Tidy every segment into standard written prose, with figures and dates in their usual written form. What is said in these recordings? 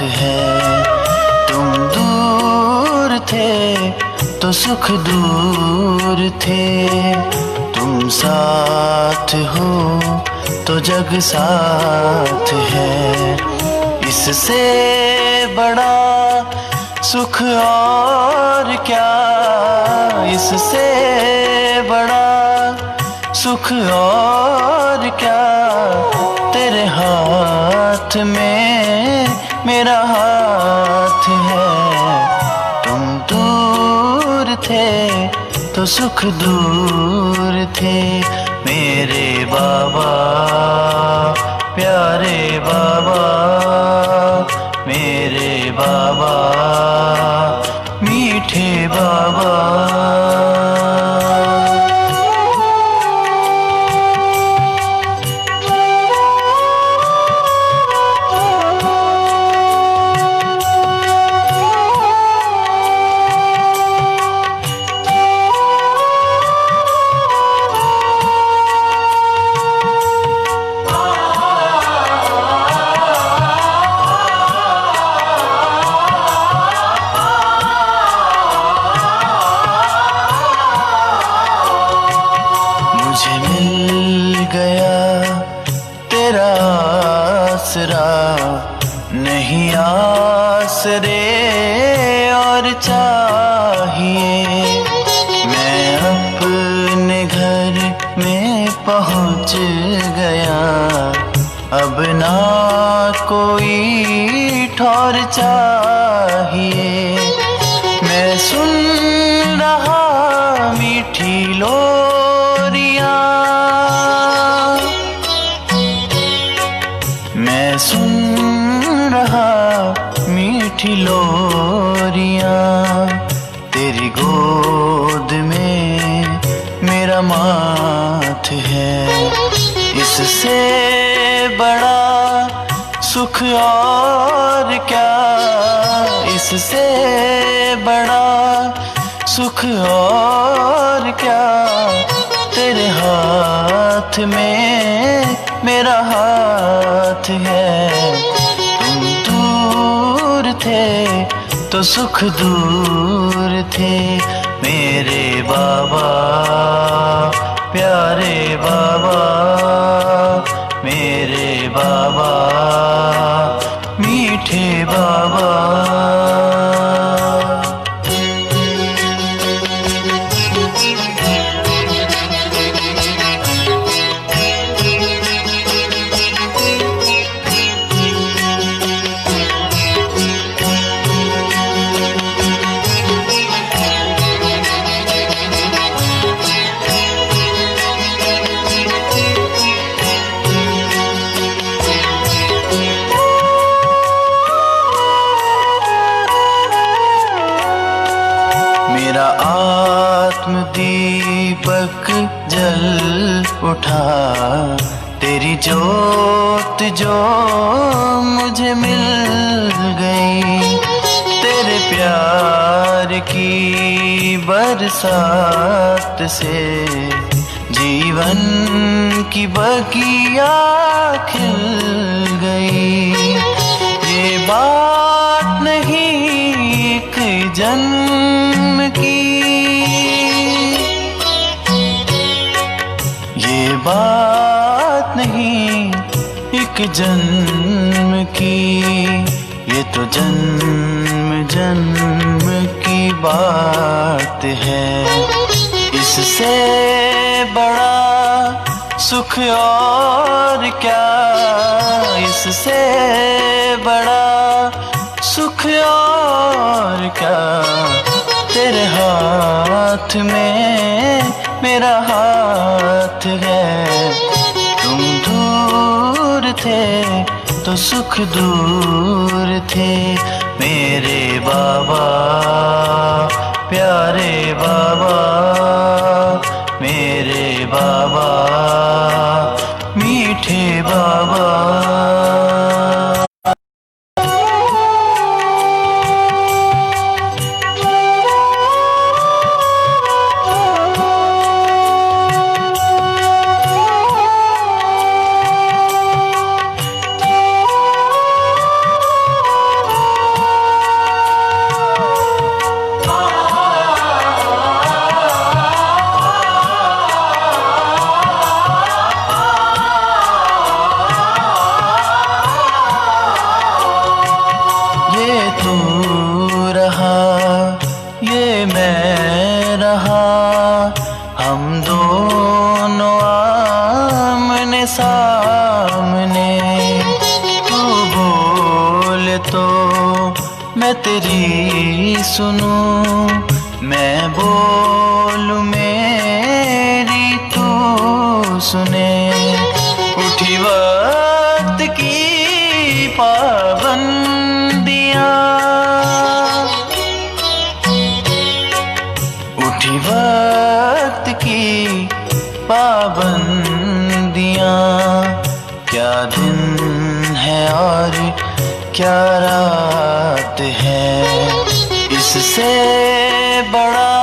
है। तुम दूर थे तो सुख दूर थे, तुम साथ हो तो जग साथ है। इससे बड़ा सुख और क्या, इससे बड़ा सुख और क्या, तेरे हाथ में मेरा हाथ है। तुम दूर थे तो सुख दूर थे, मेरे बाबा प्यारे बाबा, मेरे बाबा मीठे बाबा। मुझे मिल गया तेरा आसरा, नहीं आसरे और चाहिए। मैं अपने घर में पहुंच गया, अब ना कोई ठौर चाहिए। मैं सुन रहा मीठी लोरियां, मैं सुन रहा मीठी लोरियां। तेरी गोद में मेरा माथ है, इससे बड़ा सुख और क्या, इससे बड़ा सुख और क्या, तेरे हाथ में मेरा हाथ है। तुम दूर थे तो सुख दूर थे, मेरे बाबा प्यारे बाबा, मेरे बाबा मीठे बाबा। मेरा आत्म दीपक जल उठा, तेरी जोत जो मुझे मिल गई। तेरे प्यार की बरसात से जीवन की बगिया खिल गई। ये बात नहीं एक जन्म की, ये बात नहीं एक जन्म की, ये तो जन्म जन्म की बात है। इससे बड़ा सुख और क्या, इससे बड़ा सुख और क्या, तेरे हाथ में मेरा हाथ है। तुम दूर थे तो सुख दूर थे, मेरे बाबा प्यारे बाबा, मेरे बाबा मीठे बाबा। मैं तेरी सुनूं, मैं बोलूं मेरी तू सुने। उठी वक्त की पाबंदियां, उठी वक्त की पाबंदियां। क्या दिन है और क्या रात है, इससे बड़ा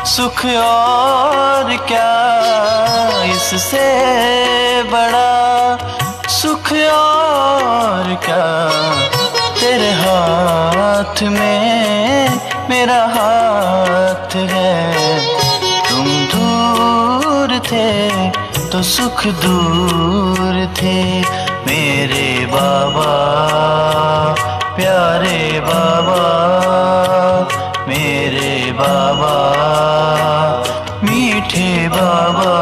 सुख और क्या, इससे बड़ा सुख और क्या। तेरे हाथ में मेरा हाथ है, तुम दूर थे तो सुख दूर थे। मेरे बाबा, प्यारे बाबा, मेरे बाबा, मीठे बाबा।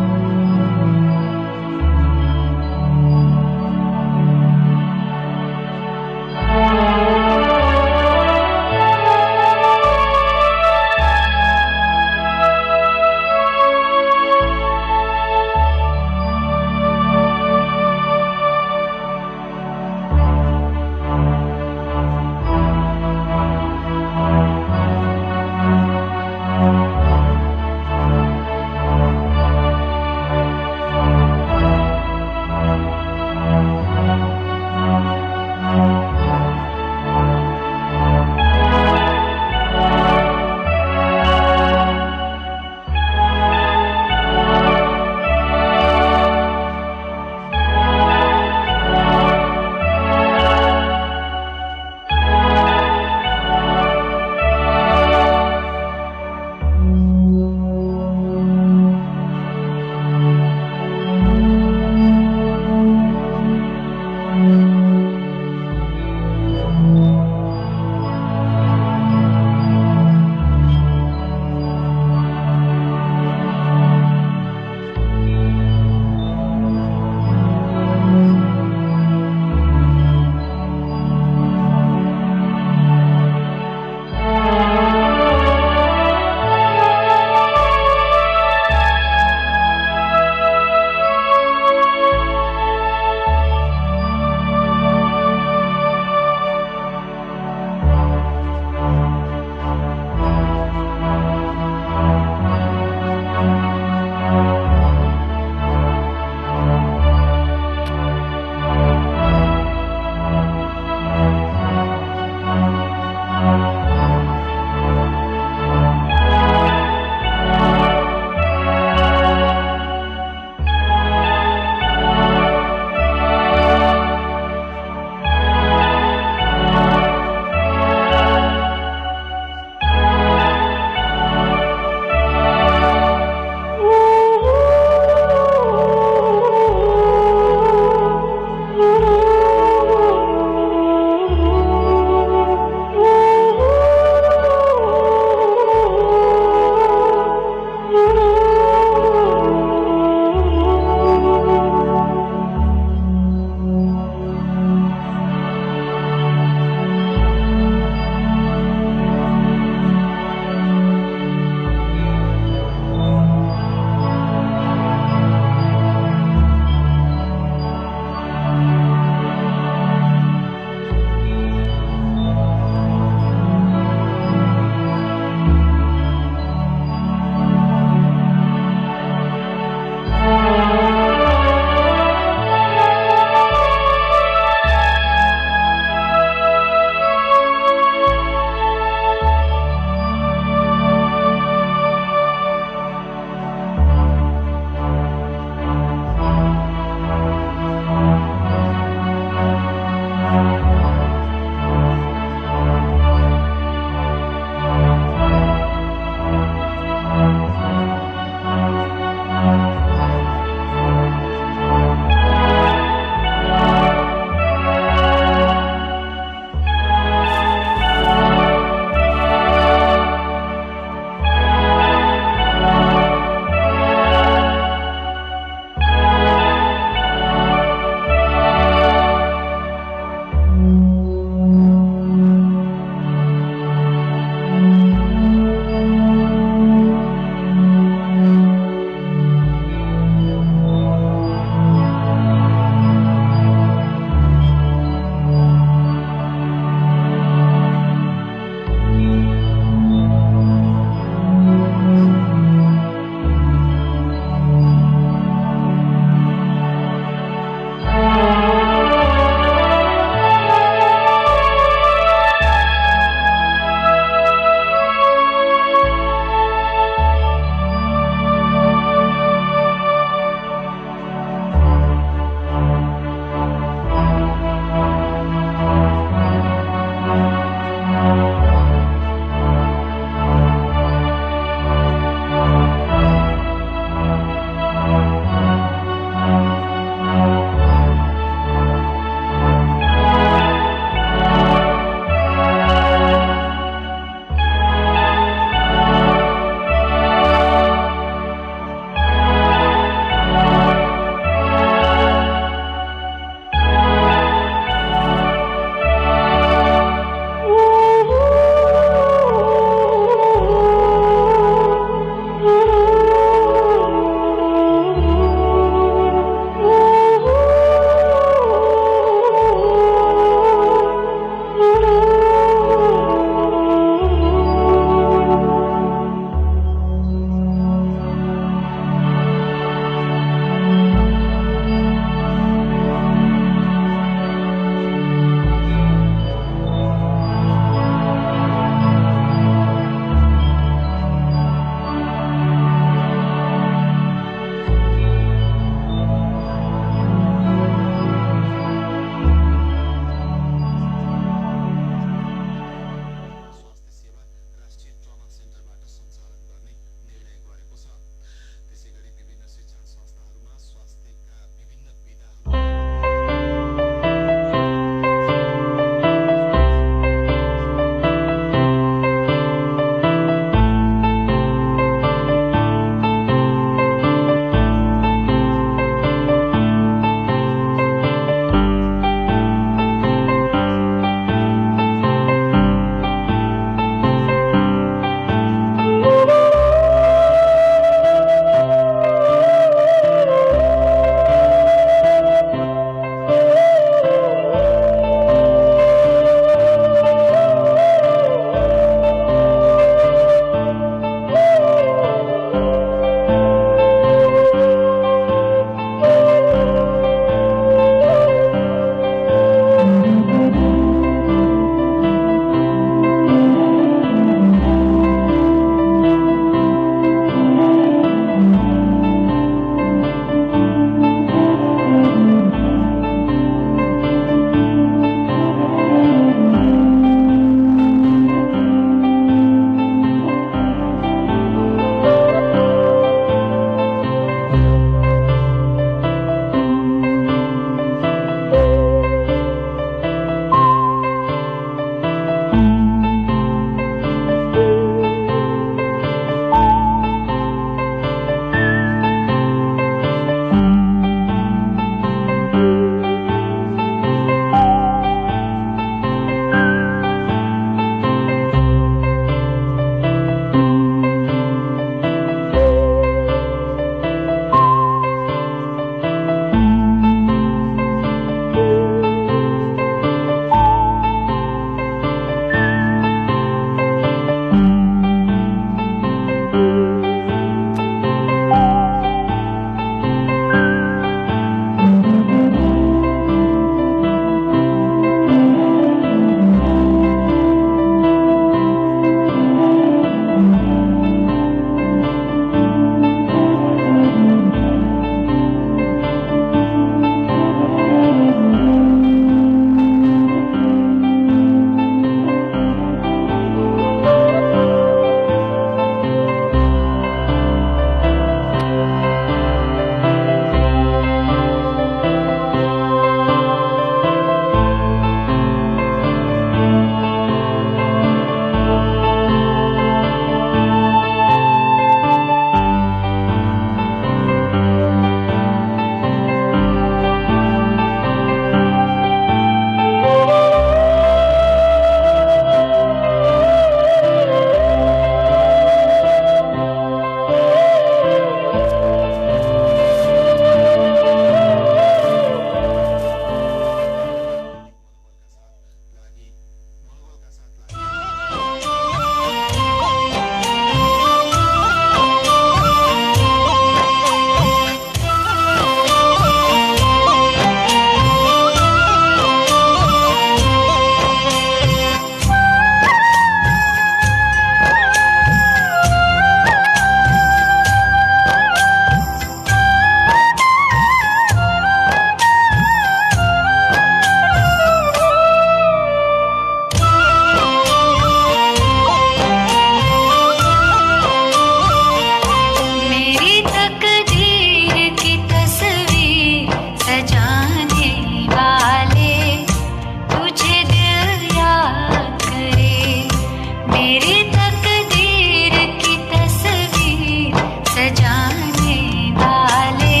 मेरी तकदीर की तस्वीर सजाने वाले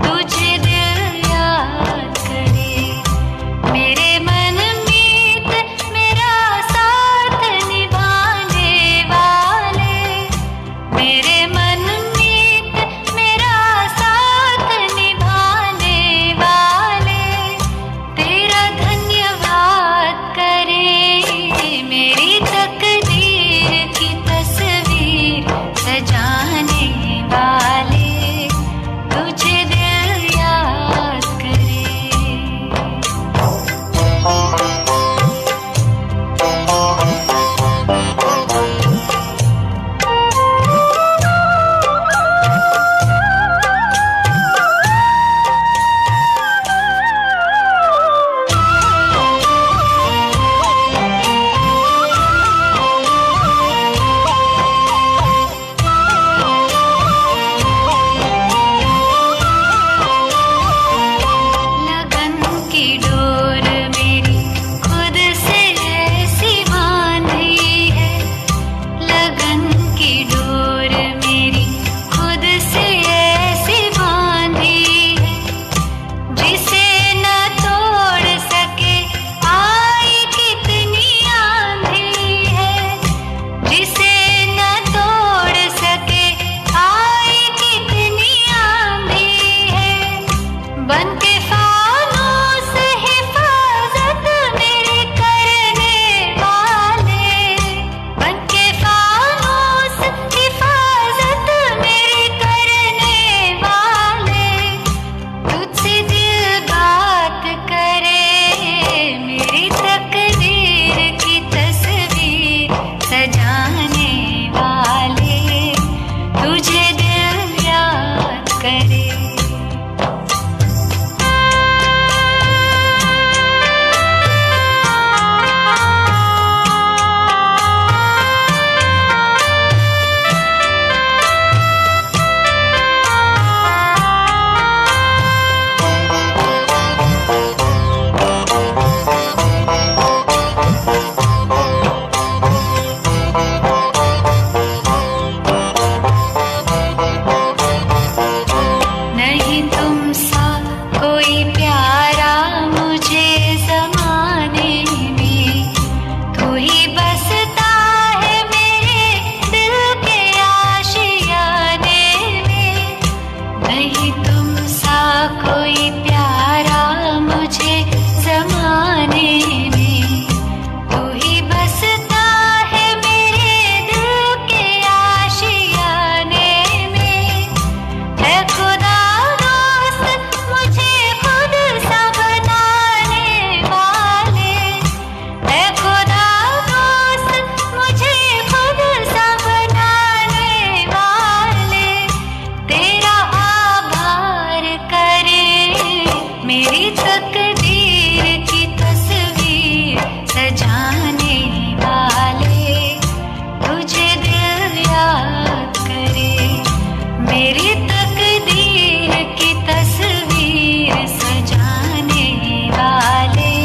तुझे दिल याद करे। मेरे मन मीत मेरा साथ निभाने वाले, मेरे मन मीत मेरा साथ निभाने वाले तेरा धन्यवाद करे। मेरी तकदीर की तस्वीर सजाने वाले तुझे दिल याद करे। लगन की डोर मेरी खुद से ऐसी बांधी है, लगन की डोर मेरी खुद से ऐसी बांधी है, जिसे न तोड़ सके आई कितनी आंधी है, जिसे न तोड़ सके आई कितनी आंधी है। बनके फानूस हिफाजत मेरी करने वाले, बनके फानूस हिफाजत मेरी करने वाले तुझसे दिल बात करे। मेरी तकदीर की तस्वीर सजाने वाले तुझे दिल याद करे। नहीं तुम सा कोई प्यारा मुझे ज़माने में, तू ही बसता है मेरे दिल के आशियाने में। नहीं तुम सा कोई प्यारा मुझे ज़माने में, तू ही बसता है मेरे दिल के आशियाने में। है खुदा दोस्त मुझे खुद सा बनाने वाले, है खुदा दोस्त मुझे खुद सा बनाने वाले तेरा आभार करे। मेरी तकदीर की तस्वीर सजाने वाले तुझे दिल याद करे। मेरी तकदीर की तस्वीर सजाने वाले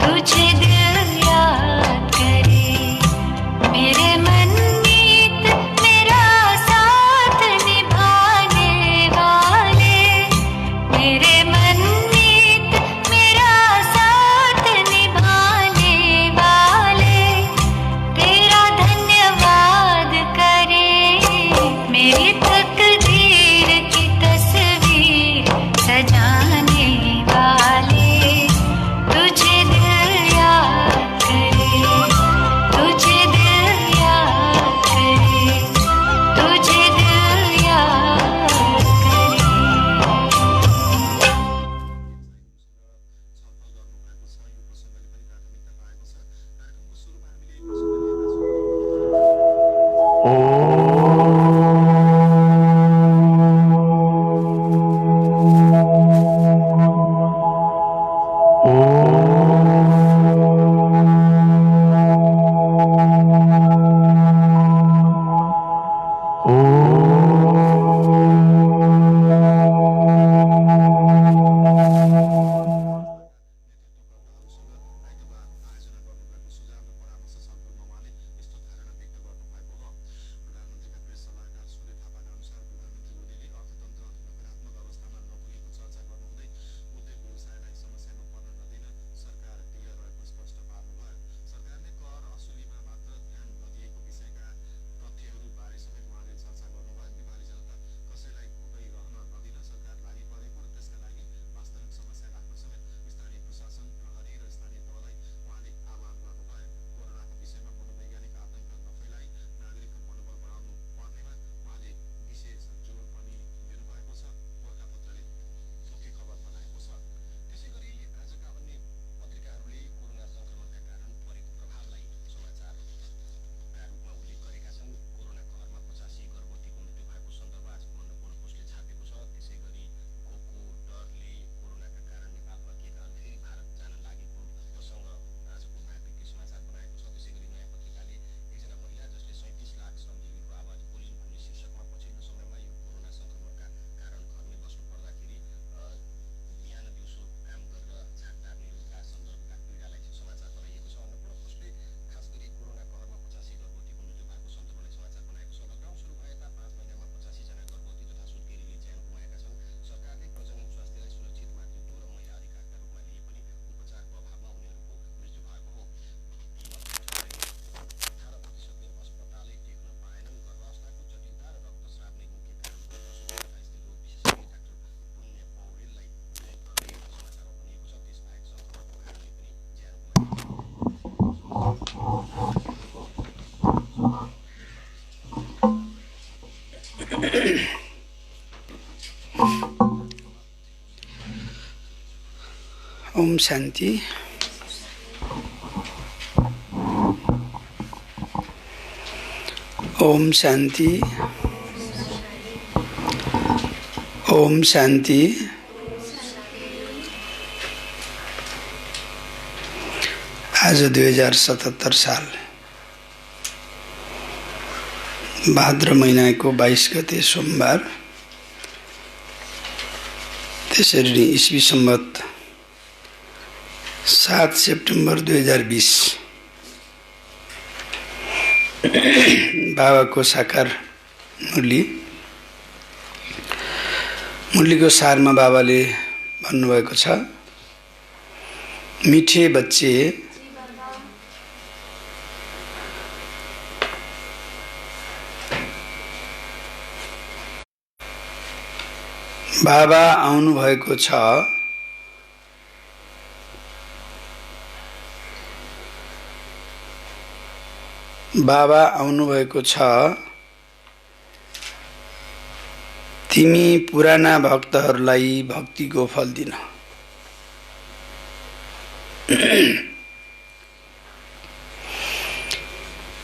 तुझे दिल याद करे। मेरे मन मीत मेरा साथ निभाने वाले, मेरे मन मीत मेरा साथ निभाने वाले तेरा धन्यवाद करे। मेरी तकदीर की तस्वीर सजाने वाले तुझे दिल याद करे। तुझे दिल याद करे, तुझे दिल याद करे। ओम शान्ति। ओम शान्ति। ओम शान्ति। आज 2077 साल भाद्र महिनाको 22 गते सोमबार, त्यसरी नै ईस्वी सम्वत 7 सेप्टेम्बर 2020 बाबाको साकार मुरलीको सारमा बाबाले भन्नुभएको छ, मिठे बच्चे बाबा आउनु भएको छ, बाबा आउनु भएको छ, तिमी पुराना भक्तहरूलाई भक्तिको फल दिन।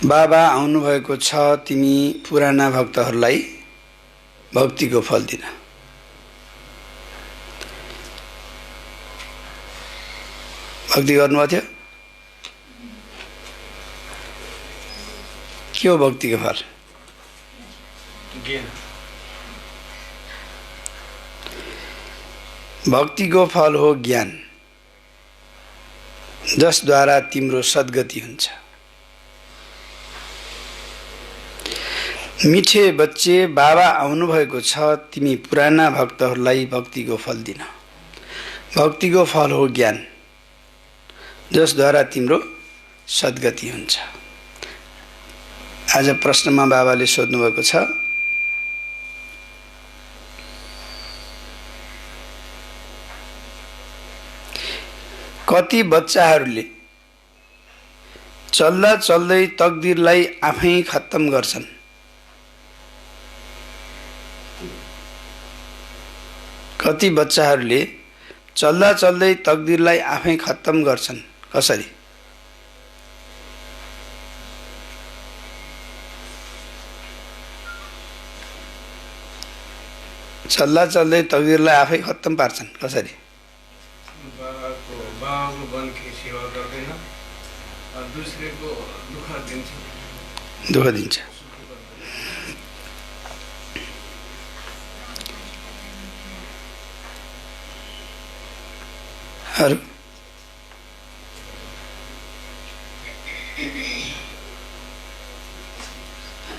बाबा आउनु भएको छ, तिमी पुराना भक्तहरूलाई भक्तिको फल दिन। भक्ति गर्नुभएको थियो? के हो भक्तिको फल? भक्तिको फल हो ज्ञान, जसद्वारा तिम्रो सद्गति हुन्छ। मिठे बच्चे, बाबा आउनु भएको छ, तिमी पुराना भक्तहरूलाई भक्तिको फल दिन। भक्तिको फल हो ज्ञान, जसद्वारा तिम्रो सद्गति हुन्छ। आज प्रश्नमा बाबाले सोध्नुभएको छ, कति बच्चाहरूले चल्दा चल्दै तकदिरलाई आफै खत्तम गर्छन्? कति बच्चाहरूले चल्दा चल्दै तकदिरलाई आफै खत्तम गर्छन्? कसरी? चल्दा चल्दै तकदिरलाई आफै खत्तम पार्छन्? कसरी? बाबाको वनको सेवा गर्दैन, दुसरेको दुःख दिन्छ। दुःख दिन्छ। अरू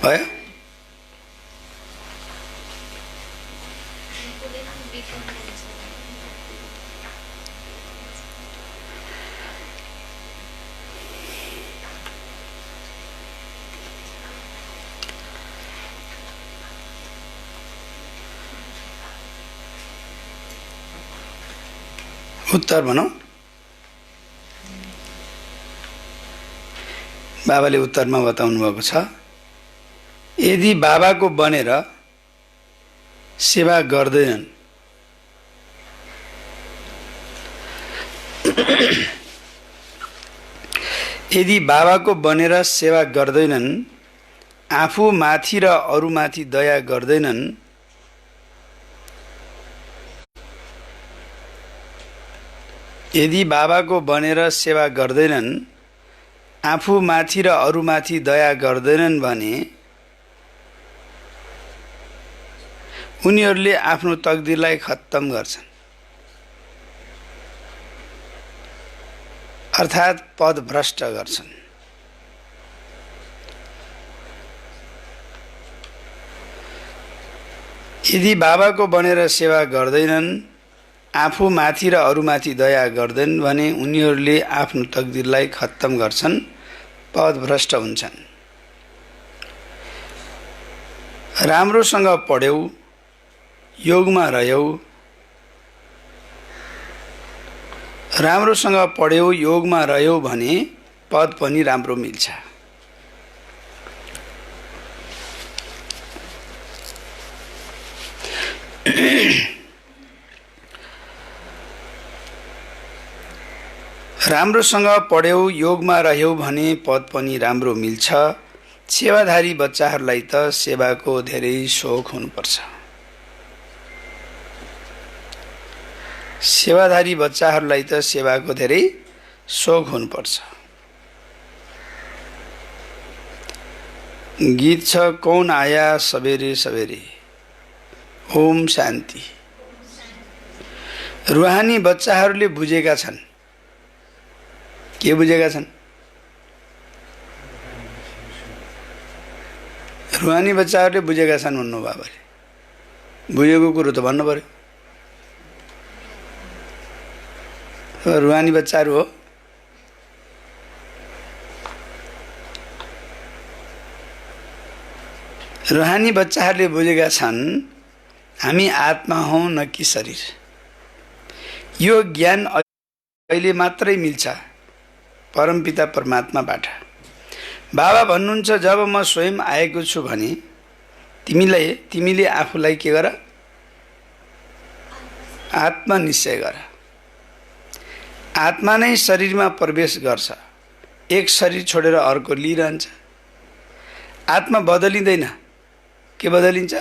भयो? उत्तर भनौँ। बाबाले उत्तरमा बताउनु भएको छ, यदि बाबाको बनेर सेवा गर्दैनन्, यदि बाबाको बनेर सेवा गर्दैनन्, आफू माथि र अरूमाथि दया गर्दैनन्, यदि बाबाको बनेर सेवा गर्दैनन्, आफू माथि र अरूमाथि दया गर्दैनन् भने उनीहरूले आफ्नो तकदिरलाई खत्तम गर्छन्, अर्थात् पदभ्रष्ट गर्छन्। यदि बाबाको बनेर सेवा गर्दैनन्, आफू माथि र अरूमाथि दया गर्दैनन् भने उनीहरूले आफ्नो तकदिरलाई खत्तम गर्छन्, पदभ्रष्ट हुन्छन्। राम्रोसँग पढ्यौ, योगमा रह्यौ, राम्रोसँग पढ्यौ, योगमा रह्यौ भने पद पनि राम्रो मिल्छ। राम्रोसँग पढ्यौ, योगमा रह्यौ भने पद पनि राम्रो मिल्छ। सेवाधारी बच्चाहरूलाई त सेवाको धेरै शोक हुनुपर्छ। सेवाधारी बच्चाहरूलाई त सेवाको धेरै शोक हुनुपर्छ। गीत छ, कौन आया सबेरे सबेरे, ओम शान्ति। रुहानी बच्चाहरूले बुझेका छन्। के बुझेका छन्? रुहानी बच्चाहरूले बुझेका छन् भन्नु बाबाले। बुझेको कुरो त भन्नु पर्यो। रुहानी बच्चाहरू हो। रुहानी बच्चाहरूले बुझेका छन् हामी आत्मा हौं न कि शरीर। यो ज्ञान अहिले मात्रै मिल्छ परमपिता परमात्माबाट। बाबा भन्नुहुन्छ, जब म स्वयं आएको छु भने तिमीले आफूलाई के गर? आत्मनिश्चय गर। आत्मा नै शरीरमा प्रवेश गर्छ। एक शरीर छोडेर अर्को लिइरहन्छ। आत्मा बदलिँदैन। के बदलिन्छ?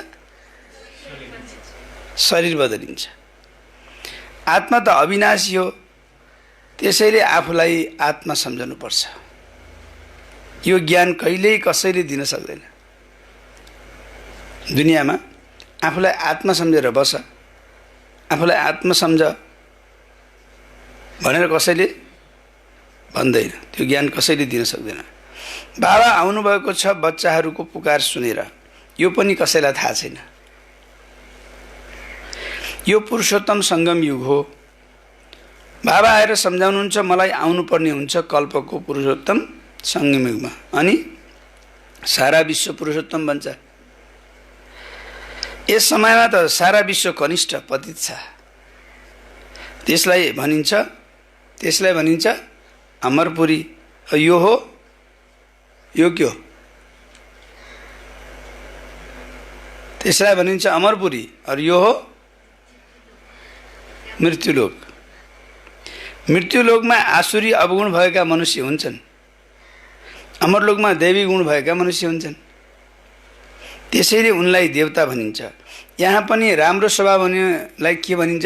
शरीर बदलिन्छ। आत्मा त अविनाशी हो। त्यसैले आफूलाई आत्मा सम्झनुपर्छ। यो ज्ञान कहिल्यै कसैले दिन सक्दैन। दुनियाँमा आफूलाई आत्मा सम्झेर बस, आफूलाई आत्मा सम्झ भनेर कसैले भन्दैन। त्यो ज्ञान कसैले दिन सक्दैन। बाबा आउनुभएको छ बच्चाहरूको पुकार सुनेर। यो पनि कसैलाई थाहा छैन। यो पुरुषोत्तम सङ्गम युग हो। बाबा आएर सम्झाउनुहुन्छ, मलाई आउनुपर्ने हुन्छ कल्पको पुरुषोत्तम सङ्गम युगमा। अनि सारा विश्व पुरुषोत्तम बन्छ। यस समयमा त सारा विश्व कनिष्ठ पतित छ। त्यसलाई भनिन्छ अमरपुरी। यो हो, यो के हो? त्यसलाई भनिन्छ अमरपुरी। और यो हो मृत्युलोक। मृत्युलोकमा आसुरी अवगुण भएका मनुष्य हुन्छन्। अमरलोकमा देवी गुण भएका मनुष्य हुन्छन्। त्यसैले उनलाई देवता भनिन्छ। यहाँ पनि राम्रो स्वभाव हुनेलाई के भनिन्छ?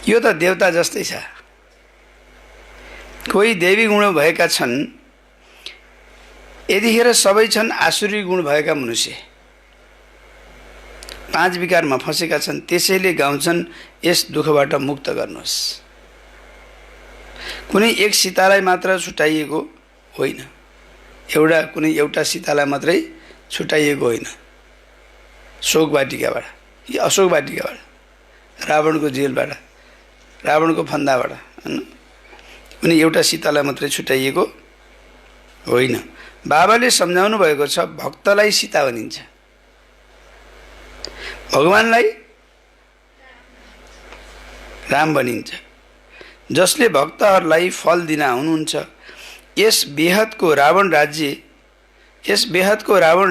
यो त देवता जस्तै छ। कोही देवी गुण भएका छन्, यतिखेर सबै छन् आसुरी गुण भएका मनुष्य। 5 विकारमा फँसेका छन्। त्यसैले गाउँछन्, यस दुःखबाट मुक्त गर्नुहोस्। कुनै एक सीतालाई मात्र छुटाइएको होइन। कुनै एउटा सीतालाई मात्रै छुटाइएको होइन। शोक वाटिकाबाट कि अशोक वाटिकाबाट, रावणको जेलबाट, रावणको फन्दाबाट कुनै एउटा सीतालाई मात्रै छुटाइएको होइन। बाबाले सम्झाउनु भएको छ, भक्तलाई सीता भनिन्छ, भगवानलाई राम भनिन्छ। जसले भक्तहरूलाई फल दिन आउनुहुन्छ। यस बेहदको रावण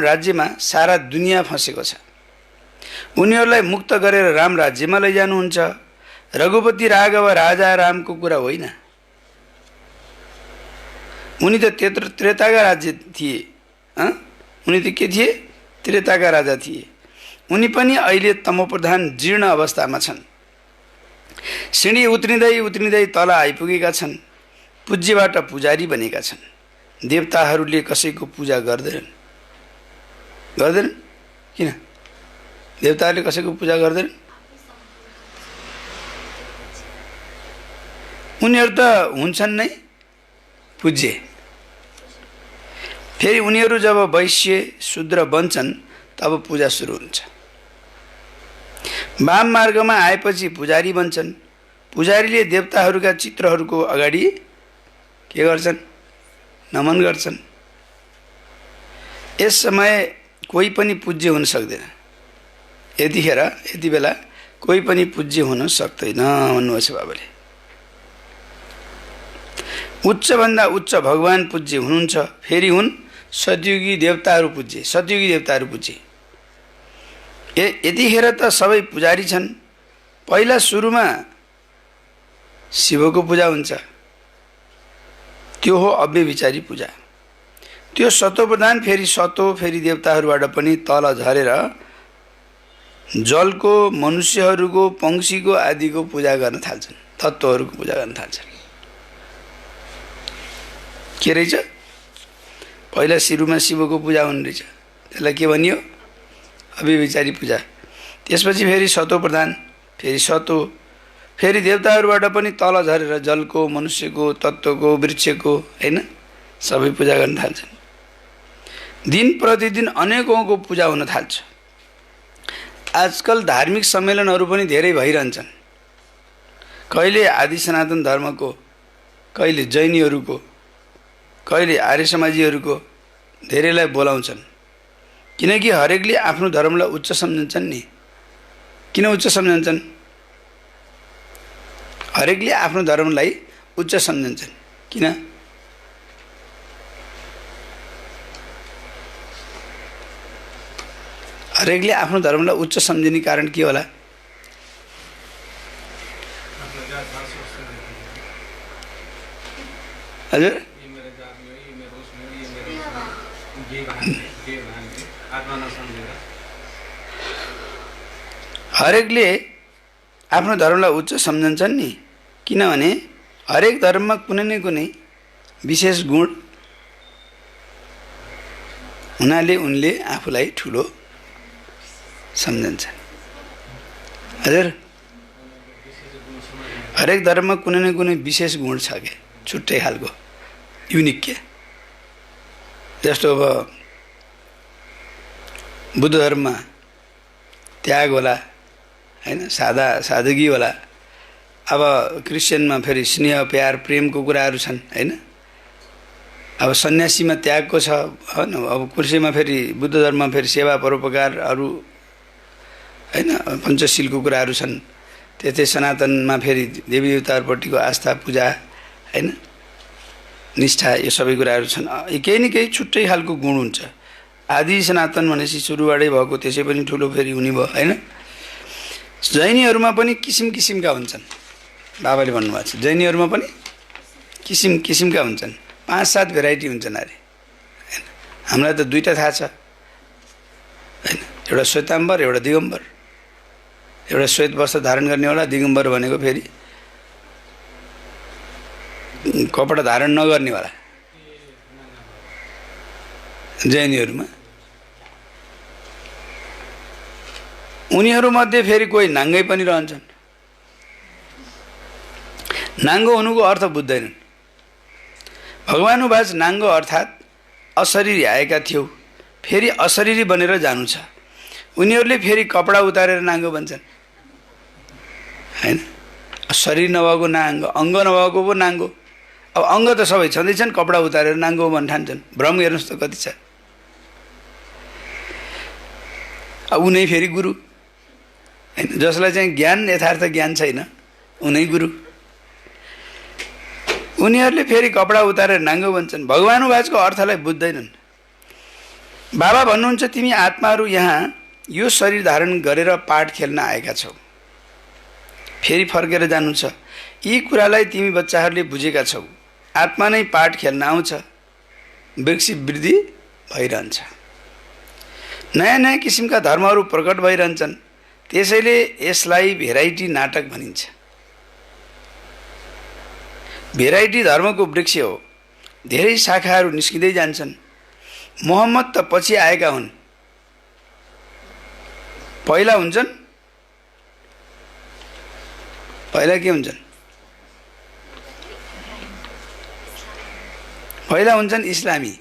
राज्यमा सारा दुनियाँ फँसेको छ। उनीहरूलाई मुक्त गरेर राम राज्यमा लैजानुहुन्छ। रघुपति राघव राजा रामको कुरा होइन। उनी त त्रेताका राज्य थिए। उनी त के थिए? त्रेताका राजा थिए। उनी पनि अहिले तमोप्रधान जीर्ण अवस्थामा छन्। सिँढी उत्रिँदै तल आइपुगेका छन्। पूज्यबाट पुजारी बनेका छन्। देवताहरूले कसैको पूजा गर्दैनन्। किन? देवताहरूले कसैको पूजा गर्दैनन्। उनीहरू त हुन्छन् नै पूज्य। फेरि उनीहरू जब वैश्य शूद्र बन्छन् तब पूजा सुरु हुन्छ। वाम मार्गमा आएपछि पुजारी बन्छन्। पुजारीले देवताहरूका चित्रहरूको अगाडि के गर्छन्? नमन गर्छन्। यस समय कोही पनि पूज्य हुन सक्दैन। यति बेला कोही पनि पूज्य हुन सक्दैन भन्नुभएको छ बाबाले। उच्चभन्दा उच्च भगवान पूज्य हुनुहुन्छ। फेरि हुन् सतयुगी देवताहरू पूज्य। यतिखेर त सबै पुजारी छन्। पहिला सुरुमा शिवको पूजा हुन्छ, त्यो हो अव्यभिचारी पूजा। त्यो सतो प्रधान फेरि सतो फेरि देवताहरूबाट पनि तल झरेर जलको, मनुष्यहरूको, पंक्षीको आदिको पूजा गर्न थाल्छन्, तत्त्वहरूको पूजा गर्न थाल्छन्। के रहेछ? पहिला सुरुमा शिवको पूजा हुने रहेछ, त्यसलाई के भनियो? अव्यभिचारी पूजा। त्यसपछि फेरि सतो प्रधान, फेरि सतो, फेरि देवताहरूबाट पनि तल झरेर जलको, मनुष्यको, तत्त्वको, वृक्षको, होइन, सबै पूजा गर्न थाल्छन्। दिन प्रतिदिन अनेकौँको पूजा हुन थाल्छ। आजकल धार्मिक सम्मेलनहरू पनि धेरै भइरहन्छन्। कहिले आदि सनातन धर्मको, कहिले जैनीहरूको, कहिले आर्य समाजीहरूको, धेरैलाई बोलाउँछन्। किनकि हरेकले आफ्नो धर्मलाई उच्च सम्झन्छन् नि। किन उच्च सम्झन्छन्? हरेकले आफ्नो धर्मलाई उच्च सम्झन्छन्। किन? हरेकले आफ्नो धर्मलाई उच्च सम्झिने कारण के होला? हजुर, हरेकले आफ्नो धर्मलाई उच्च सम्झन्छन् नि। किनभने हरेक धर्ममा कुनै न कुनै विशेष गुण हुनाले उनले आफूलाई ठुलो सम्झन्छन्। हजुर, हरेक धर्ममा कुनै न कुनै विशेष गुण छ के, छुट्टै खालको, युनिक के। जस्तो अब बुद्ध धर्ममा त्याग होला, होइन, सादगी होला। अब क्रिस्चियनमा फेरि स्नेह, प्यार, प्रेमको कुराहरू छन्, होइन। अब सन्यासीमा त्यागको छ, होइन। अब कृषिमा फेरि, बुद्ध धर्ममा फेरि सेवा, परोपकार, अरू, होइन, पञ्चशीलको कुराहरू छन्। त्यस्तै सनातनमा फेरि देवी देवताहरूपट्टिको आस्था, पूजा, होइन, निष्ठा, यो सबै कुराहरू छन्। केही न केही छुट्टै खालको गुण हुन्छ। आदि सनातन भनेपछि सुरुबाटै भएको, त्यसै पनि ठुलो फेरि हुने भयो, होइन। जैनीहरूमा पनि किसिम किसिमका हुन्छन्। बाबाले भन्नुभएको छ, जैनीहरूमा पनि किसिम किसिमका हुन्छन्, 5-7 भेराइटी हुन्छन् अरे, होइन। हामीलाई त दुईवटा थाहा छ, होइन, एउटा श्वेताम्बर, एउटा दिगम्बर। एउटा श्वेत वस्त्र धारण गर्नेवाला, दिगम्बर भनेको फेरि कपडा धारण नगर्नेवाला। जैनीहरूमा उनीहरूमध्ये फेरि कोही नाङ्गै पनि रहन्छन्। नाङ्गो हुनुको अर्थ बुझ्दैनन्। भगवानुवाच नाङ्गो अर्थात् अशरीरी आएका थियौ, फेरि अशरीरी बनेर जानु छ। उनीहरूले फेरि कपडा उतारेर नाङ्गो भन्छन्, होइन। शरीर नभएको नाङ्गो, अङ्ग नभएको पो नाङ्गो। अब अङ्ग त सबै छँदैछन्, कपडा उतारेर नाङ्गो भन्न ठान्छन्। भ्रम हेर्नुहोस् त कति छ। अब उनै फेरि गुरु, होइन, जसलाई चाहिँ ज्ञान, यथार्थ ज्ञान छैन, उनै गुरु। उनीहरूले फेरि कपडा उतारेर नाङ्गो भन्छन्। भगवानुवाचको अर्थलाई बुझ्दैनन्। बाबा भन्नुहुन्छ, तिमी आत्माहरू यहाँ यो शरीर धारण गरेर पाठ खेल्न आएका छौ, फेरि फर्केर जानु छ। यी कुरालाई तिमी बच्चाहरूले बुझेका छौ। आत्मा नै पाठ खेल्न आउँछ, विकसित वृद्धि भइरहन्छ। नयाँ नयाँ किसिमका धर्महरू प्रकट भइरहन्छन्। त्यसैले यसलाई भेराइटी नाटक भनिन्छ। भेराइटी धर्मको वृक्ष हो। धेरै शाखाहरू निस्किँदै जान्छन्। मोहम्मद त पछि आएका हुन्। पहिला हुन्छन्, पहिला के हुन्छन्? पहिला हुन्छन् इस्लामी।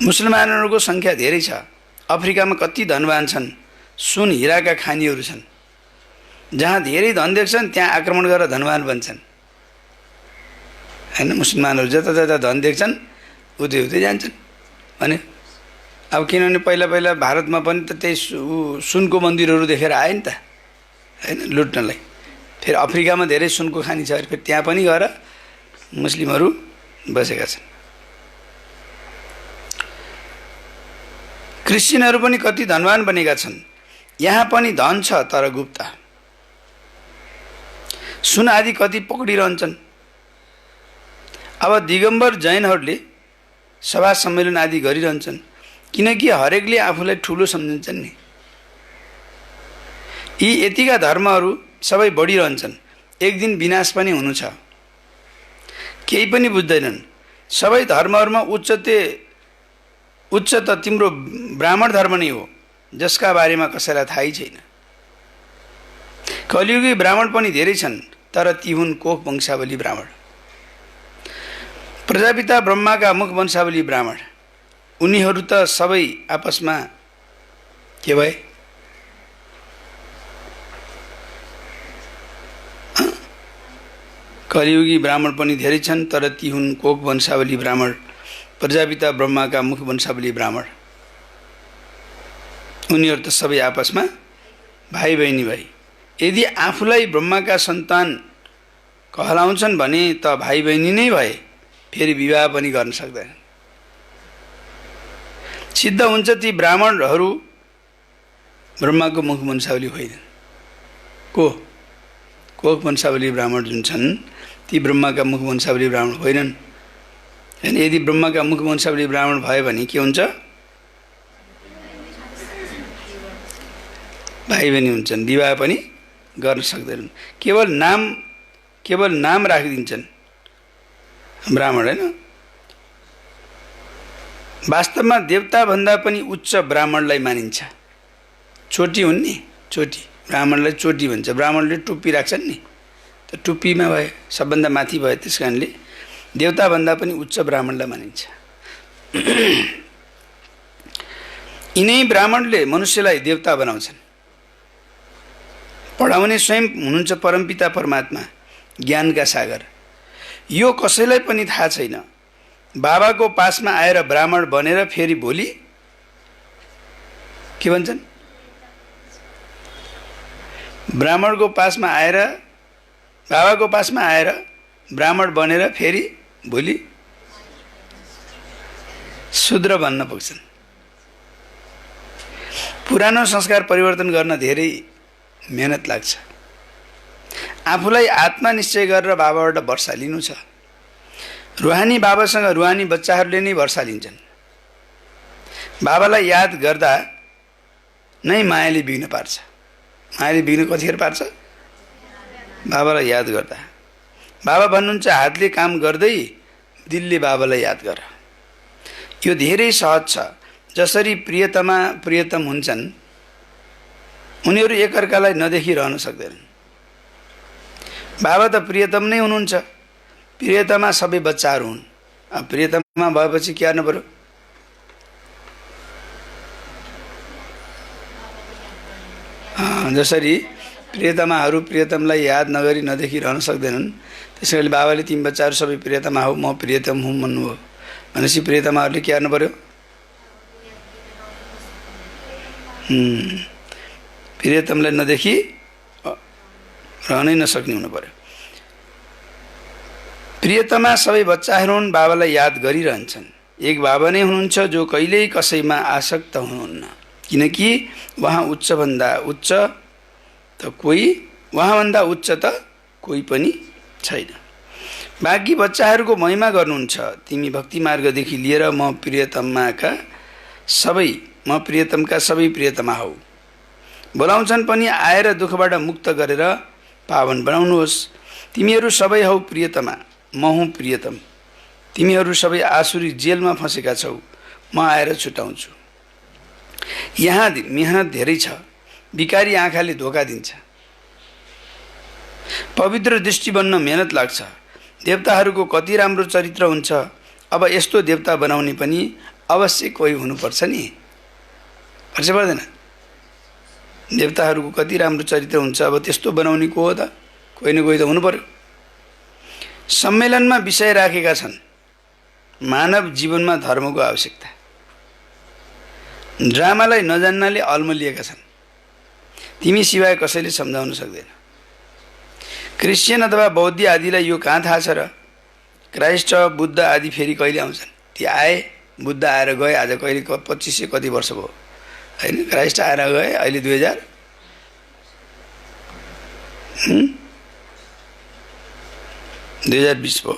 मुसलमानहरूको सङ्ख्या धेरै छ। अफ्रिकामा कति धनवान छन्, सुन हिराका खानीहरू छन्। जहाँ धेरै धन देख्छन् त्यहाँ आक्रमण गरेर धनवान बन्छन्, होइन। मुसलमानहरू जता जता धन देख्छन् उतै उतै जान्छन् भने। अब किनभने पहिला पहिला भारतमा पनि त त्यही सुनको मन्दिरहरू देखेर आयो नि त, होइन, लुट्नलाई। फेरि अफ्रिकामा धेरै सुनको खानी छ, फेरि त्यहाँ पनि गएर मुस्लिमहरू बसेका छन्। क्रिस्चियनहरू पनि कति धनवान बनेका छन्। यहाँ पनि धन छ, तर गुप्त। सुन आदि कति पक्डिरहन्छन्। अब दिगम्बर जैनहरूले सभा सम्मेलन आदि गरिरहन्छन्, किनकि हरेकले आफूलाई ठुलो सम्झन्छन् नि। यी यतिका धर्महरू सबै बढिरहन्छन्, एक दिन विनाश पनि हुनु छ। केही पनि बुझ्दैनन्। सबै धर्महरूमा उच्च त तिम्रो ब्राह्मण धर्म नै हो, जसका बारेमा कसैलाई थाहै छैन। कलियुगी ब्राह्मण पनि धेरै छन्, तर ती हुन् कोख वंशावली ब्राह्मण, प्रजापिता ब्रह्माका मुख वंशावली ब्राह्मण। उनीहरू त सबै आपसमा के भए? कलियुगी ब्राह्मण पनि धेरै छन्, तर ती हुन् कोख वंशावली ब्राह्मण, प्रजापिता ब्रह्माका मुख वंशावली ब्राह्मण। उनीहरू त सबै आपसमा भाइ बहिनी भई। यदि आफूलाई ब्रह्माका सन्तान कहलाउँछन् भने त भाइ बहिनी नै भए, फेरि विवाह पनि गर्न सक्दैन। सिद्ध हुन्छ ती ब्राह्मणहरू ब्रह्माको मुख वंशावली होइनन्। कोख वंशावली ब्राह्मण जुन छन् ती ब्रह्माका मुख वंशावली ब्राह्मण होइनन्। अनि यदि ब्रह्माका मुख वंशावली ब्राह्मण भयो भने के हुन्छ? भाइ बहिनी हुन्छन्, विवाह पनि गर्न सक्दैनन्। केवल नाम राखिदिन्छन् ब्राह्मण, होइन? वास्तवमा देवताभन्दा पनि उच्च ब्राह्मणलाई मानिन्छ। चोटी हुन् नि, चोटी, ब्राह्मणलाई चोटी भन्छ। ब्राह्मणले टुप्पी राख्छन् नि, त टुप्पीमा भए, सबभन्दा माथि भए, त्यस कारणले देवताभन्दा पनि उच्च ब्राह्मणलाई मानिन्छ। यिनै ब्राह्मणले मनुष्यलाई देवता बनाउँछन्। पढाउने स्वयं हुनुहुन्छ परमपिता परमात्मा, ज्ञानका सागर। यो कसैलाई पनि थाहा छैन। बाबाको पासमा आएर ब्राह्मण बनेर फेरि भोलि के भन्छन्? बाबाको पासमा आएर ब्राह्मण बनेर फेरि भोलि शूद्र बन्न पुग्छन्। पुरानो संस्कार परिवर्तन गर्न धेरै मेहनत लाग्छ। आफूलाई आत्मा निश्चय गरेर बाबाबाट वर्षा लिनु छ। रुहानी बाबासँग रुहानी बच्चाहरूले नै वर्षा लिन्छन्। बाबालाई याद गर्दा नै मायाले बिग्न पार्छ। मायाले बिग्न कतिखेर पार्छ? बाबालाई याद गर्दा। बाबा भन्नुहुन्छ, हातले काम गर्दै दिलले बाबालाई याद गर। यो धेरै सहज छ। जसरी प्रियतम हुन्छन्, उनीहरू एकअर्कालाई नदेखिरहन सक्दैनन्। बाबा त प्रियतम नै हुनुहुन्छ। प्रियतमा सबै बच्चाहरू हुन्। अब प्रियतमा भएपछि के गर्नु पर्यो? जसरी प्रियतमाहरू प्रियतमलाई याद नगरी नदेखिरहन सक्दैनन्, त्यसैले बाबाले तिमी बच्चाहरू सबै प्रियतमा हो, म प्रियतम हुँ भन्नुभयो भनेपछि प्रियतमाहरूले के गर्नु पर्यो? प्रियतमलाई नदेखि रहनै नसक्ने हुनु पर्यो। प्रियतमा सबै बच्चाहरू हुन्, बाबालाई याद गरिरहन्छन्। एक बाबा नै हुनुहुन्छ जो कहिल्यै कसैमा आसक्त हुनुहुन्न, किनकि उहाँभन्दा उच्च त कोही पनि छैन। बाँकी बच्चाहरूको महिमा गर्नुहुन्छ। तिमी भक्ति मार्गदेखि लिएर म प्रियतमका सबै प्रियतमा हौ बोलाउँछन् पनि। आएर दुःखबाट मुक्त गरेर पावन बनाउनुहोस्। तिमीहरू सबै हौ प्रियतमा, म हुँ प्रियतम। तिमीहरू सबै आसुरी जेलमा फँसेका छौ, म आएर छुटाउँछु। यहाँ मेहनत धेरै छ। बिकारी आँखाले धोका दिन्छ। पवित्र दृष्टि बन्न मेहनत लाग्छ। देवताहरूको कति राम्रो चरित्र हुन्छ। अब यस्तो देवता बनाउने पनि अवश्य कोही हुनुपर्छ नि, पर्छ पर्दैन? देवताहरूको कति राम्रो चरित्र हुन्छ। अब त्यस्तो बनाउने को हो त? कोही न कोही त हुनु पर्यो। सम्मेलनमा विषय राखेका छन्, मानव जीवनमा धर्मको आवश्यकता। ड्रामालाई नजान्नाले अल्मलिएका छन्। तिमी सिवाय कसैले सम्झाउन सक्दैन। क्रिस्चियन अथवा बौद्ध आदिलाई यो कहाँ थाहा छ र? क्राइस्ट बुद्ध आदि फेरि कहिले आउँछन्? ती आए, बुद्ध आएर गए। आज कहिले 2500 कति वर्ष भयो होइन? क्राइस्ट आएर गए, अहिले 2000 2020 भयो।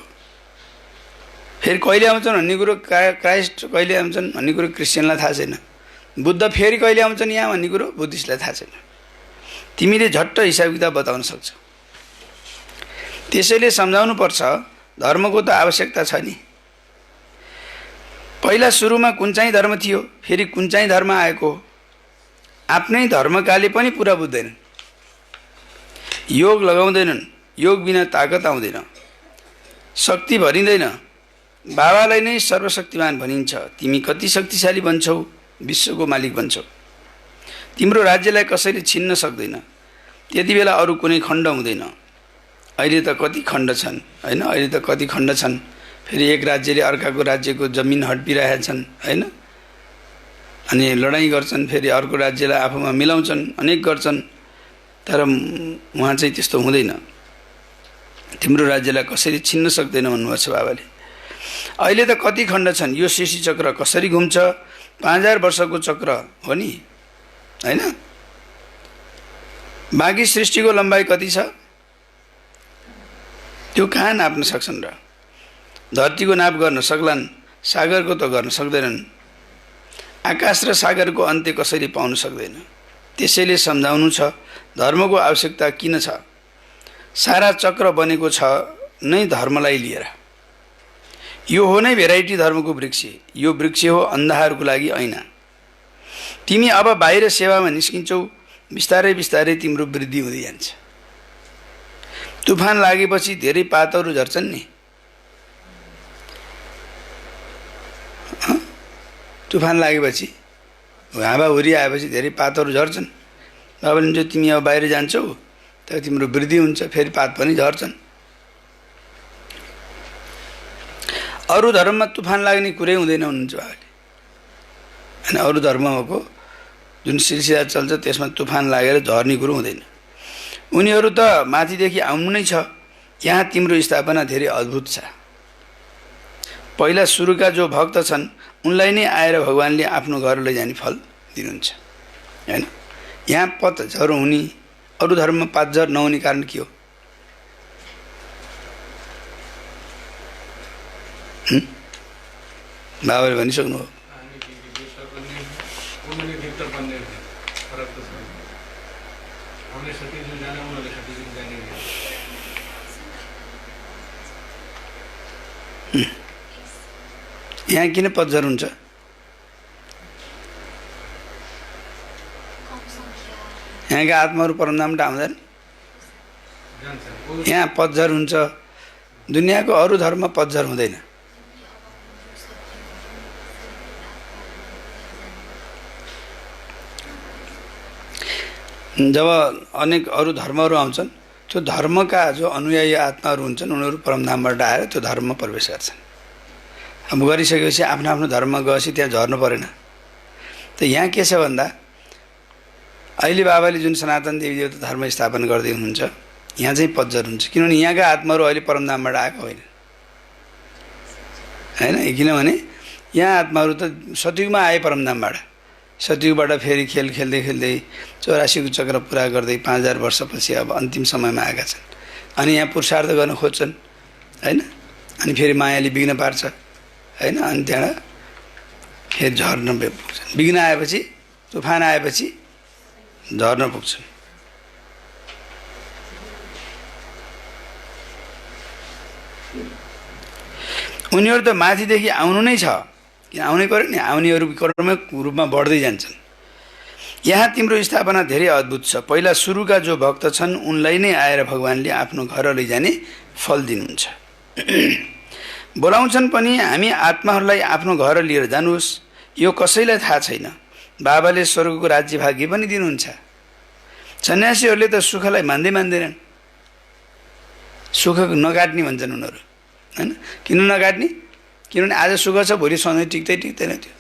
फेरि कहिले आउँछन् भन्ने कुरो क्राइस्ट कहिले आउँछन् भन्ने कुरो क्रिस्चियनलाई थाहा छैन। बुद्ध फेरि कहिले आउँछन् यहाँ भन्ने कुरो बुद्धिस्टलाई थाहा छैन। तिमीले झट्ट हिसाब किताब बताउन सक्छौ। त्यसैले सम्झाउनु पर्छ धर्मको त आवश्यकता छ नि। पहिला सुरुमा कुन चाहिँ धर्म थियो, फेरि कुन चाहिँ धर्म आएको। आफ्नै धर्मकाले पनि पुरा बुझ्दैनन्, योग लगाउँदैनन्। योग बिना ताकत आउँदैन, शक्ति भरिँदैन। बाबालाई नै सर्वशक्तिमान भनिन्छ। तिमी कति शक्तिशाली बन्छौ, विश्वको मालिक बन्छौ। तिम्रो राज्यलाई कसैले छिन्न सक्दैन। त्यति बेला अरू कुनै खण्ड हुँदैन। अहिले त कति खण्ड छन् हैन, अहिले त कति खण्ड छन्। फेरि एक राज्यले अर्काको राज्यको जमिन हड्पिरहेका छन् हैन, अनि लडाइँ गर्छन्। फेरि अर्को राज्यलाई आफूमा मिलाउँछन्, अनेक गर्छन्। तर उहाँ चाहिँ त्यस्तो हुँदैन। तिम्रो राज्यलाई कसरी छिन्न सक्दैन भन्नुभएको छ बाबाले। अहिले त कति खण्ड छन्। यो शेषी चक्र कसरी घुम्छ? 5000 वर्षको चक्र हो नि हैन। बाँकी सृष्टिको लम्बाइ कति छ त्यो कहाँ नाप्न सक्छन् र? धरतीको नाप गर्न सक्लान्, सागरको त गर्न सक्दैनन्। आकाश र सागरको अन्त्य कसैले पाउन सक्दैन। त्यसैले सम्झाउनु छ धर्मको आवश्यकता किन छ। सारा चक्र बनेको छ नै धर्मलाई लिएर। यो हो नै भेराइटी धर्मको वृक्ष। यो वृक्ष हो अन्धाहरूको लागि ऐना। तिमी अब बाहिर सेवामा निस्किन्छौ, बिस्तारै बिस्तारै तिम्रो वृद्धि हुँदै जान्छ। तुफान लागेपछि धेरै पातहरू झर्छन् नि। तुफान लागेपछि हावाहुरी आएपछि धेरै पातहरू झर्छन्। बाबाले भन्छ तिमी अब बाहिर जान्छौ तर तिम्रो वृद्धि हुन्छ, फेरि पात पनि झर्छन्। अरू धर्ममा तुफान लाग्ने कुरै हुँदैन भन्नुहुन्छ बाबाले। अनि अरू धर्मको जुन सिलसिला चल्छ त्यसमा तुफान लागेर झर्ने कुरो हुँदैन। उनीहरू त माथिदेखि आउनु नै छ। यहाँ तिम्रो स्थापना धेरै अद्भुत छ। पहिला सुरुका जो भक्त छन् उनलाई नै आएर भगवानले आफ्नो घर लैजाने फल दिनुहुन्छ हैन। यहाँ पतझर हुने, अरू धर्ममा पातझर नहुने कारण के हो? बाबाले भनिसक्नु हो। यहाँ किन पतझर हुन्छ? यहाँका आत्माहरू परमधामबाट आउँदैन। यहाँ पतझर हुन्छ। दुनियाँको अरू धर्ममा पतझर हुँदैन। जब अनेक अरू धर्महरू आउँछन् त्यो धर्मका जो अनुयायी आत्माहरू हुन्छन् उनीहरू परमधामबाट आएर त्यो धर्ममा प्रवेश गर्छन्। अब गरिसकेपछि आफ्नो आफ्नो धर्ममा गएपछि त्यहाँ झर्नु परेन। त यहाँ के छ भन्दा अहिले बाबाले जुन सनातन देवी देवता धर्म स्थापना गर्दै हुनुहुन्छ यहाँ चाहिँ पतझर हुन्छ। किनभने यहाँका आत्माहरू अहिले परमधामबाट आएको होइन हैन। किनभने यहाँ आत्माहरू त सतयुगमा आए परमधामबाट। सतयुगबाट फेरि खेल खेल्दै खेल्दै 84को चक्र पुरा गर्दै 5000 वर्षपछि अब अन्तिम समयमा आएका छन्। अनि यहाँ पुरुषार्थ गर्न खोज्छन् हैन। अनि फेरि मायाले विघ्न पार्छ हैन। अनि त्यहाँ फेरि झर्न पुग्छन्। विघ्न आएपछि, तुफान आएपछि झर्न पुग्छन्। उनीहरू त माथिदेखि आउनु नै छ। किन आउनै पर्यो नि। आउनेहरू क्रमिक रूपमा बढ्दै जान्छन्। यहाँ तिम्रो स्थापना धेरै अद्भुत छ। पहिला सुरुका जो भक्त छन् उनलाई नै आएर भगवानले आफ्नो घर लैजाने फल दिनुहुन्छ। बोलाउँछन् पनि हामी आत्माहरूलाई आफ्नो घर लिएर जानुहोस्। यो कसैलाई थाहा छैन। बाबाले स्वर्गको राज्य भाग्य पनि दिनुहुन्छ। सन्यासीहरूले त सुखलाई मान्दैनन्। सुख नकाट्ने भन्छन् उनीहरू हैन। किन नकाट्ने? किनभने आज सुख छ भोलि सधैँ टिक्दैन त्यो।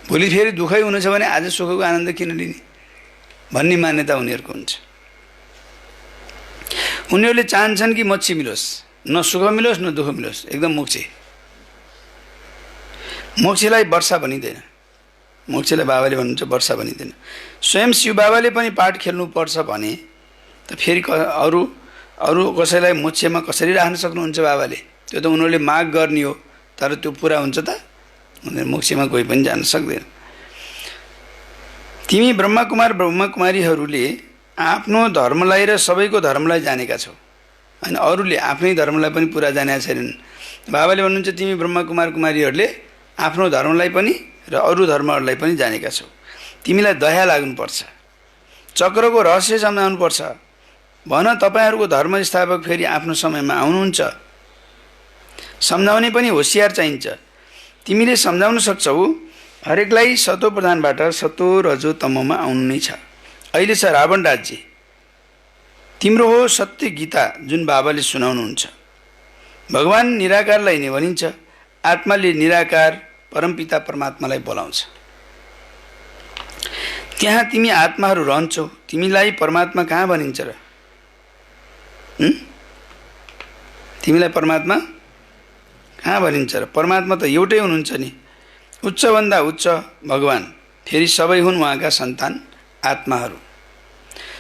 भोलि फेरि दुःखै हुनु छ भने आज सुखको आनन्द किन लिने भन्ने मान्यता उनीहरूको हुन्छ। उनीहरूले चाहन्छन् कि मोक्ष मिलोस्, न सुख मिलोस् न दुःख मिलोस्, एकदम मोक्ष। मोक्षलाई वर्षा भनिँदैन। मोक्षलाई बाबाले भन्नुहुन्छ वर्षा भनिँदैन। स्वयं शिव बाबाले पनि पाठ खेल्नुपर्छ भने त फेरि अरू अरू कसैलाई मोक्षमा कसरी राख्न सक्नुहुन्छ बाबाले? त्यो त उनीहरूले माग गर्ने हो, तर त्यो पुरा हुन्छ त? उनीहरू मोक्षमा कोही पनि जान सक्दैन। तिमी ब्रह्मकुमार ब्रह्मकुमारीहरूले आफ्नो धर्मलाई र सबैको धर्मलाई जानेका छौ, अनि अरूले आफ्नै धर्मलाई पनि पुरा जानेका छैनन्। बाबाले भन्नुहुन्छ तिमी ब्रह्मकुमार कुमारीहरूले आफ्नो धर्मलाई पनि र अरू धर्महरूलाई पनि जानेका छौ। तिमीलाई दया लाग्नुपर्छ, चक्रको रहस्य सम्झाउनुपर्छ। भन तपाईँहरूको धर्म स्थापक फेरि आफ्नो समयमा आउनुहुन्छ, सम्झाउने पनि होसियार चाहिन्छ। तिमीले सम्झाउन सक्छौ हरेकलाई सतो प्रधानबाट सतो रजो तमोमा आउनु नै छ। अहिले छ रावण राज्य, तिम्रो हो सत्य गीता जुन बाबाले सुनाउनुहुन्छ। भगवान निराकारलाई नै भनिन्छ, आत्माले निराकार परमपिता परमात्मालाई बोलाउँछ। त्यहाँ तिमी आत्माहरू रहन्छौ, तिमीलाई परमात्मा कहाँ भनिन्छ र? तिमीलाई परमात्मा कहाँ भनिन्छ र? परमात्मा त एउटै हुनुहुन्छ नि, उच्चभन्दा उच्च भगवान, फेरि सबै हुन् उहाँका सन्तान आत्माहरू।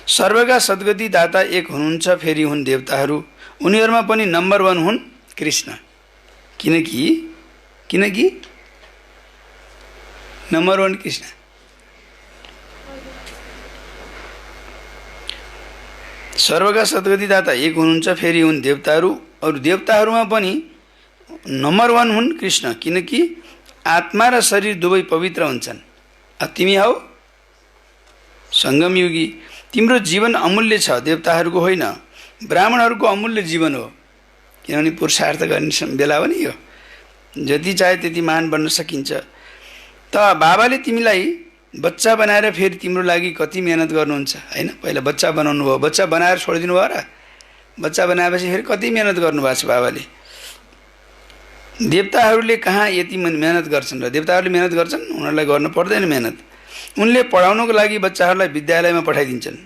सर्वका सद्गति दाता एक हुनुहुन्छ, फेरि हुन् देवताहरू, उनीहरूमा पनि नम्बर 1 हुन् कृष्ण। किनकि नम्बर 1 कृष्ण। सर्वका सद्गति दाता एक हुनुहुन्छ, फेरि हुन् देवताहरू, अरू देवताहरूमा पनि नम्बर 1 हुन् कृष्ण, किनकि आत्मा र शरीर दुवै पवित्र हुन्छन्। तिमी हौ सङ्गमयुगी, तिम्रो जीवन अमूल्य छ, देवताहरूको होइन। ब्राह्मणहरूको अमूल्य जीवन हो, किनभने पुरुषार्थ गर्ने बेला हो नि यो, जति चाहे त्यति महान बन्न सकिन्छ। त बाबाले तिमीलाई बच्चा बनाएर फेरि तिम्रो लागि कति मेहनत गर्नुहुन्छ होइन? पहिला बच्चा बनाउनु भयो, बच्चा बनाएर छोडिदिनु भयो र? बच्चा बनाएपछि फेरि कति मेहनत गर्नुभएको छ बाबाले। देवताहरूले कहाँ यति मेहनत गर्छन् र? देवताहरूले मेहनत गर्छन्, उनीहरूलाई गर्न पर्दैन मेहनत। उनले पढाउनको लागि बच्चाहरूलाई विद्यालयमा पठाइदिन्छन्।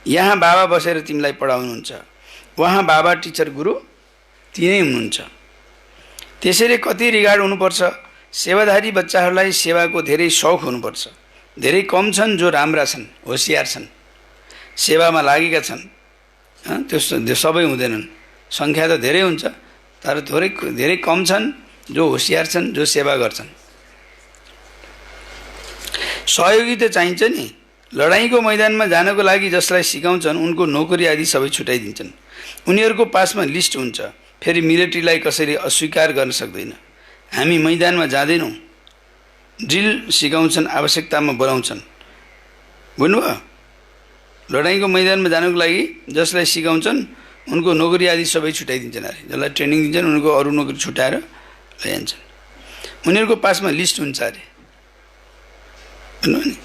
यहाँ बाबा बसेर तिमीलाई पढाउनुहुन्छ, वहाँ बाबा टिचर गुरु तिनै हुनुहुन्छ। त्यसैले कति रिगार्ड हुनुपर्छ। सेवाधारी बच्चाहरूलाई सेवाको धेरै सौख हुनुपर्छ। धेरै कम छन् जो राम्रा छन्, होसियार छन्, सेवामा लागेका छन्। त्यो सबै हुँदैनन्, सङ्ख्या त धेरै हुन्छ, तर धेरै कम छन् जो होसियार छन्, जो सेवा गर्छन्। सहयोगी त चाहिन्छ नि। लडाइँको मैदानमा जानको लागि जसलाई सिकाउँछन् उनको नोकरी आदि सबै छुटाइदिन्छन्। उनीहरूको पासमा लिस्ट हुन्छ, फेरि मिलिट्रीलाई कसैले अस्वीकार गर्न सक्दैन। हामी मैदानमा जाँदैनौँ, ड्रिल सिकाउँछन्, आवश्यकतामा बोलाउँछन्। बुझ्नुभयो? लडाइँको मैदानमा जानको लागि जसलाई सिकाउँछन् उनको नोकरी आदि सबै छुटाइदिन्छन् अरे। जसलाई ट्रेनिङ दिन्छन् उनको अरू नोकरी छुटाएर लैजान्छन्। उनीहरूको पासमा लिस्ट हुन्छ अरे। भन्नु नि,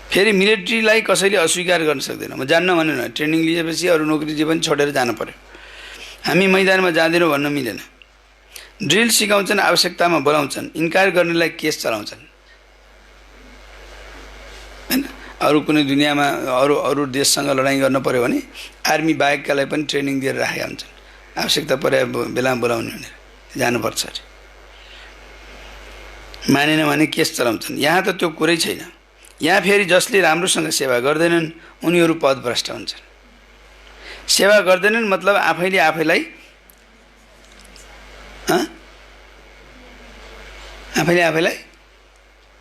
फेरि मिलिट्रीलाई कसैले अस्वीकार गर्न सक्दैन। म जान्न भनेन, ट्रेनिङ लिएपछि अरू नोकरी जे पनि छोडेर जानु पर्यो। हामी मैदानमा जाँदैनौँ भन्न मिलेन। ड्रिल सिकाउँछन्, आवश्यकतामा बोलाउँछन्, इन्कार गर्नेलाई केस चलाउँछन् होइन? अरू कुनै दुनियाँमा अरू देशसँग लडाइँ गर्न पर्यो भने आर्मी बाहेककालाई पनि ट्रेनिङ दिएर राखेका हुन्छन्। आवश्यकता परे बेलामा बोलाउने भनेर जानुपर्छ अरे। मानेन भने केस चलाउँछन्। यहाँ त त्यो कुरै छैन। यहाँ फेरि जसले राम्रोसँग सेवा गर्दैनन् उनीहरू पदभ्रष्ट हुन्छन्। सेवा गर्दैनन् मतलब आफैले आफैलाई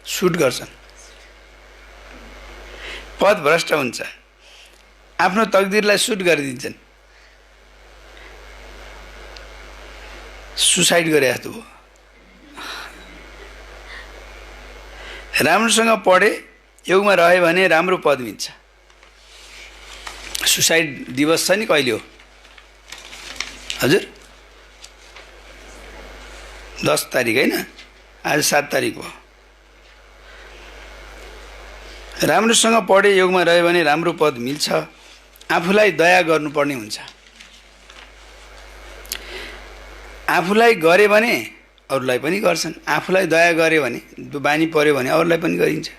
सुट गर्छन्, पदभ्रष्ट हुन्छ, आफ्नो तकदिरलाई सुट गरिदिन्छन्। सुसाइड गरे जस्तो भयो। राम्रोसँग पढे, योगमा रह्यो भने राम्रो पद मिल्छ। सुसाइड दिवस छ नि, कहिले हो हजुर? 10 तारिक होइन, आज 7 तारिक हो। राम्रोसँग पढे, योगमा रह्यो भने राम्रो पद मिल्छ। आफूलाई दया गर्नुपर्ने हुन्छ। आफूलाई गरे भने अरूलाई पनि गर्छन्। आफूलाई दया गरे भने, बानी पर्यो भने अरूलाई पनि गरिन्छ।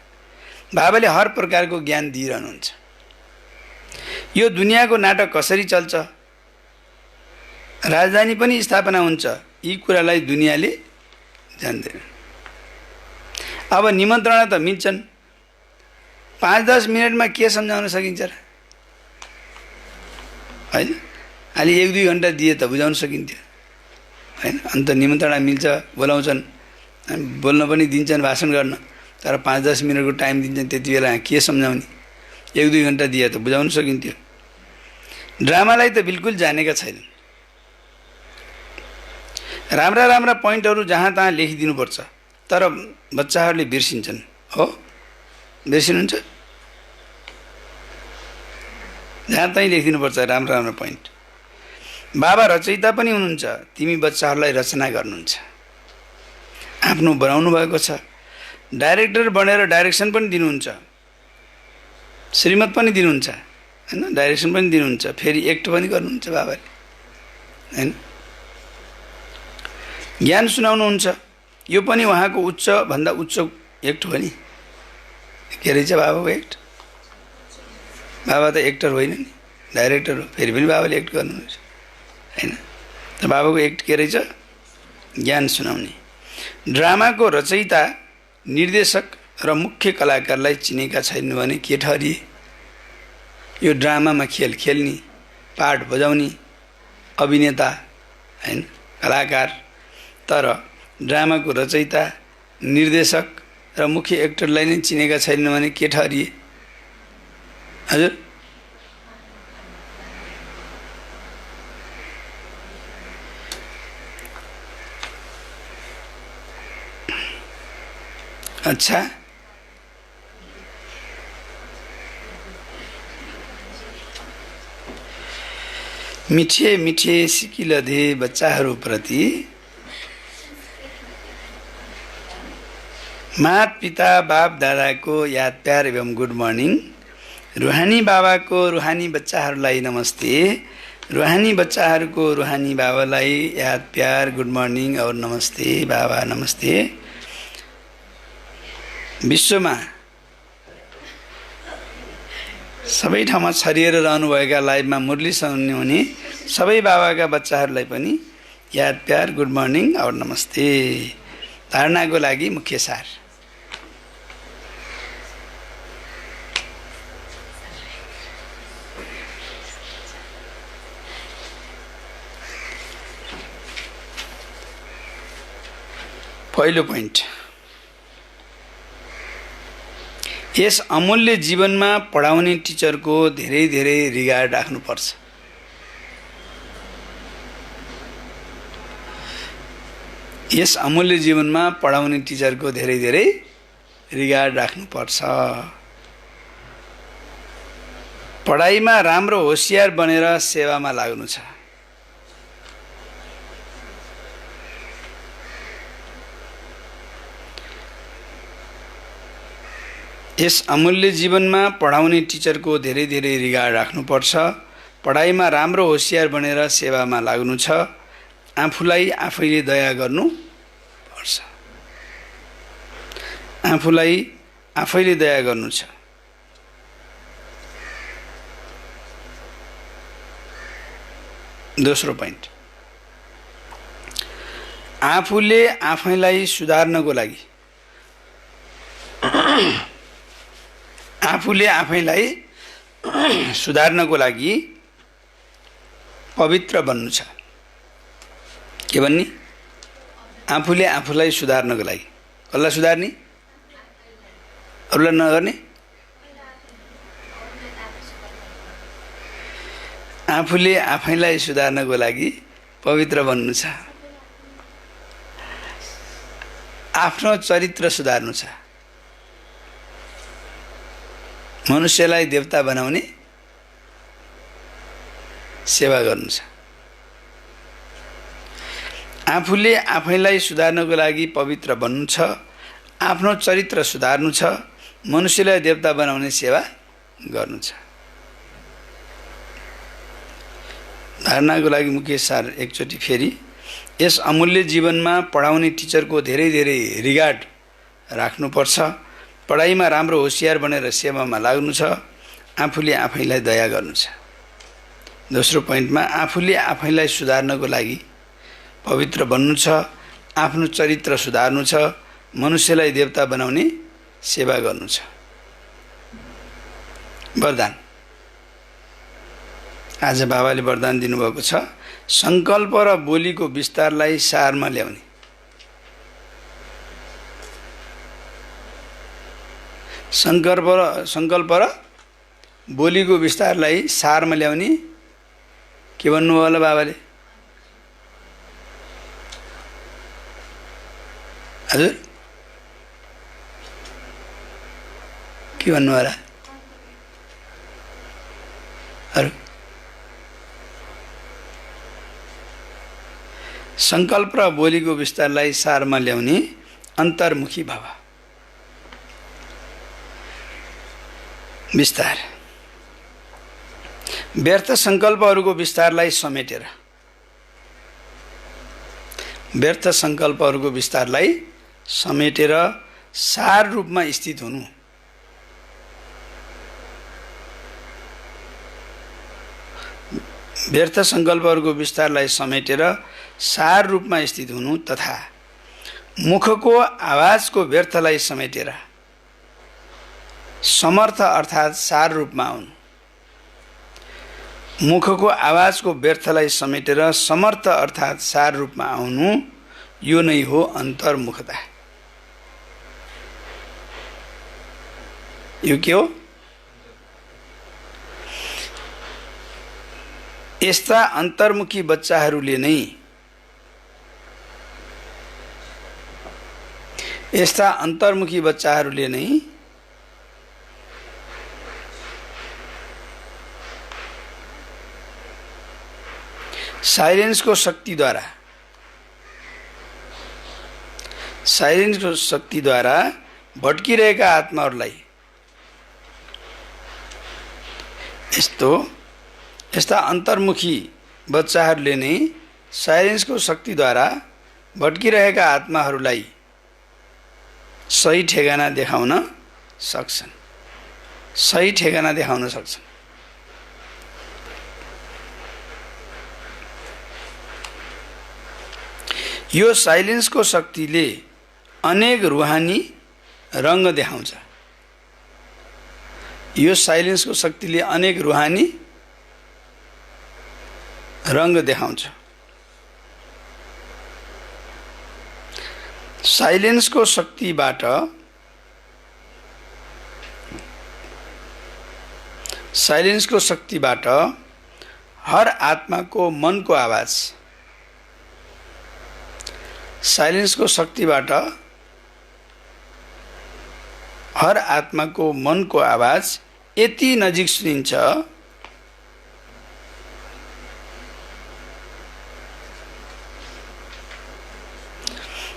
बाबाले हर प्रकारको ज्ञान दिइरहनुहुन्छ। यो दुनियाँको नाटक कसरी चल्छ, राजधानी पनि स्थापना हुन्छ, यी कुरालाई दुनियाँले जान्दैन। अब निमन्त्रणा त मिल्छन्, 5-10 मिनटमा के सम्झाउन सकिन्छ र? होइन। अलि 1-2 घन्टा दिए त बुझाउन सकिन्थ्यो होइन। अन्त निमन्त्रणा मिल्छ, बोलाउँछन्, बोल्न पनि दिन्छन्, भाषण गर्न, तर 5-10 मिनटको टाइम दिन्छन्, त्यति बेला के सम्झाउने? 1-2 घन्टा दिए त बुझाउन सकिन्थ्यो। ड्रामालाई त बिल्कुल जानेका छैनन्। राम्रा राम्रा पोइन्टहरू जहाँ तहाँ लेखिदिनुपर्छ, तर बच्चाहरूले बिर्सिन्छन्। हो, बिर्सिनुहुन्छ? जहाँ तहीँ लेखिदिनुपर्छ राम्रो राम्रो पोइन्ट। बाबा रचयिता पनि हुनुहुन्छ, तिमी बच्चाहरूलाई रचना गर्नुहुन्छ। आफ्नो बनाउनु भएको छ, डाइरेक्टर बनेर डाइरेक्सन पनि दिनुहुन्छ, श्रीमत पनि दिनुहुन्छ होइन, डाइरेक्सन पनि दिनुहुन्छ, फेरि एक्ट पनि गर्नुहुन्छ बाबाले होइन। ज्ञान सुनाउनुहुन्छ, यो पनि उहाँको उच्च भन्दा उच्च एक्ट हो नि। के रहेछ बाबाको एक्ट? बाबा त एक्टर होइन नि, डाइरेक्टर हो, फेरि पनि बाबाले एक्ट गर्नुहुन्छ होइन। त बाबाको एक्ट के रहेछ? ज्ञान सुनाउने। ड्रामाको रचयिता, निर्देशक र मुख्य कलाकारलाई चिनेका छैनन् भने के ठहरिए? यो ड्रामामा खेल खेल्ने, पाठ बजाउने अभिनेता होइन, कलाकार, तर ड्रामाको रचयिता, निर्देशक र मुख्य एक्टरलाई नै चिनेका छैनन् भने के ठहरिए? हजुर, अच्छा, मिठे मिठे सिकिलधे बच्चाहरूप्रति मात पिता बाप दादाको याद प्यार एवं गुड मर्निङ। रुहानी बाबाको रुहानी बच्चाहरूलाई नमस्ते, रुहानी बच्चाहरूको रुहानी बाबालाई याद प्यार गुड मर्निङ और नमस्ते बाबा नमस्ते। विश्वमा सबै ठाउँमा छरिएर रहनुभएका लाइभमा मुरली सुन्ने हुने सबै बाबाका बच्चाहरूलाई पनि याद प्यार गुड मर्निङ और नमस्ते। धारणाको लागि मुख्य सार। पहिलो पोइन्ट, यस अमूल्य जीवनमा पढाउने टिचरको धेरै धेरै रिगार्ड राख्नुपर्छ। यस अमूल्य जीवनमा पढाउने टिचरको धेरै धेरै रिगार्ड राख्नुपर्छ। पढाइमा राम्रो होशियार बनेर सेवामा लाग्नु छ। यस अमूल्य जीवनमा पढाउने टिचरको धेरै धेरै रिगार्ड राख्नुपर्छ। पढाइमा राम्रो होशियार बनेर सेवामा लाग्नु छ। आफूलाई आफैले दया गर्नु पर्छ। आफूलाई आफैले दया गर्नु छ। दोस्रो पोइन्ट, आफूले आफैलाई सुधार्नको लागि आफूले आफैलाई सुधार्नको लागि पवित्र बन्नु छ। के भन्ने? आफूले आफूलाई सुधार्नको लागि। कसलाई सुधार्ने? अरूलाई नगर्ने? आफूले आफैलाई सुधार्नको लागि पवित्र बन्नु छ। आफ्नो चरित्र सुधार्नु छ। मनुष्यलाई देवता बनाउने सेवा गर्नु छ। आफूले आफैलाई सुधार्नको लागि पवित्र बन्नु छ। आफ्नो चरित्र सुधार्नु छ। मनुष्यलाई देवता बनाउने सेवा गर्नु छ। धारणाको लागि मुख्य सार एकचोटि फेरि, यस अमूल्य जीवनमा पढाउने टिचरको धेरै धेरै रिगार्ड राख्नुपर्छ। पढाइमा राम्रो होशियार बनेर सेवामा लाग्नु छ। आफूले आफैलाई दया गर्नु छ। दोस्रो पोइन्टमा, आफूले आफैलाई सुधार्नको लागि पवित्र बन्नु छ। आफ्नो चरित्र सुधार्नु छ। मनुष्यलाई देवता बनाउने सेवा गर्नु छ। वरदान। आज बाबाले वरदान दिनुभएको छ, संकल्प र बोलीको विस्तारलाई सारमा ल्याउने। संकल्प र बोलीको विस्तारलाई सारमा ल्याउने। के भन्नुभयो होला बाबाले? हजुर के भन्नु होला? अरू संकल्प र बोलीको विस्तारलाई सारमा ल्याउने अन्तर्मुखी भव। विस्तार व्यर्थ संकल्पहरूको विस्तारलाई समेटेर, व्यर्थ संकल्पहरूको विस्तारलाई समेटेर सार रूपमा स्थित हुनु। व्यर्थ संकल्पहरूको विस्तारलाई समेटेर सार रूपमा स्थित हुनु तथा मुखको आवाजको व्यर्थलाई समेटेर समर्थ अर्थात् सार रूपमा आउनु। मुखको आवाजको व्यर्थलाई समेटेर समर्थ अर्थात् सार रूपमा आउनु, यो नै हो अन्तर्मुखता। यो के हो? यस्ता अन्तर्मुखी बच्चाहरूले नै साइलेन्सको शक्तिद्वारा भट्किरहेका आत्माहरूलाई, यस्ता अन्तर्मुखी बच्चाहरूले नै साइलेन्सको शक्तिद्वारा भट्किरहेका आत्माहरूलाई सही ठेगाना देखाउन सक्छन्। यो साइलेन्सको शक्तिले अनेक रुहानी रंग देखाउँछ। यो साइलेन्सको शक्तिले अनेक रुहानी रंग देखाउँछ। साइलेन्सको शक्तिबाट हर आत्माको मनको आवाज, साइलेन्सको शक्तिबाट हर आत्माको मनको आवाज यति नजिक सुनिन्छ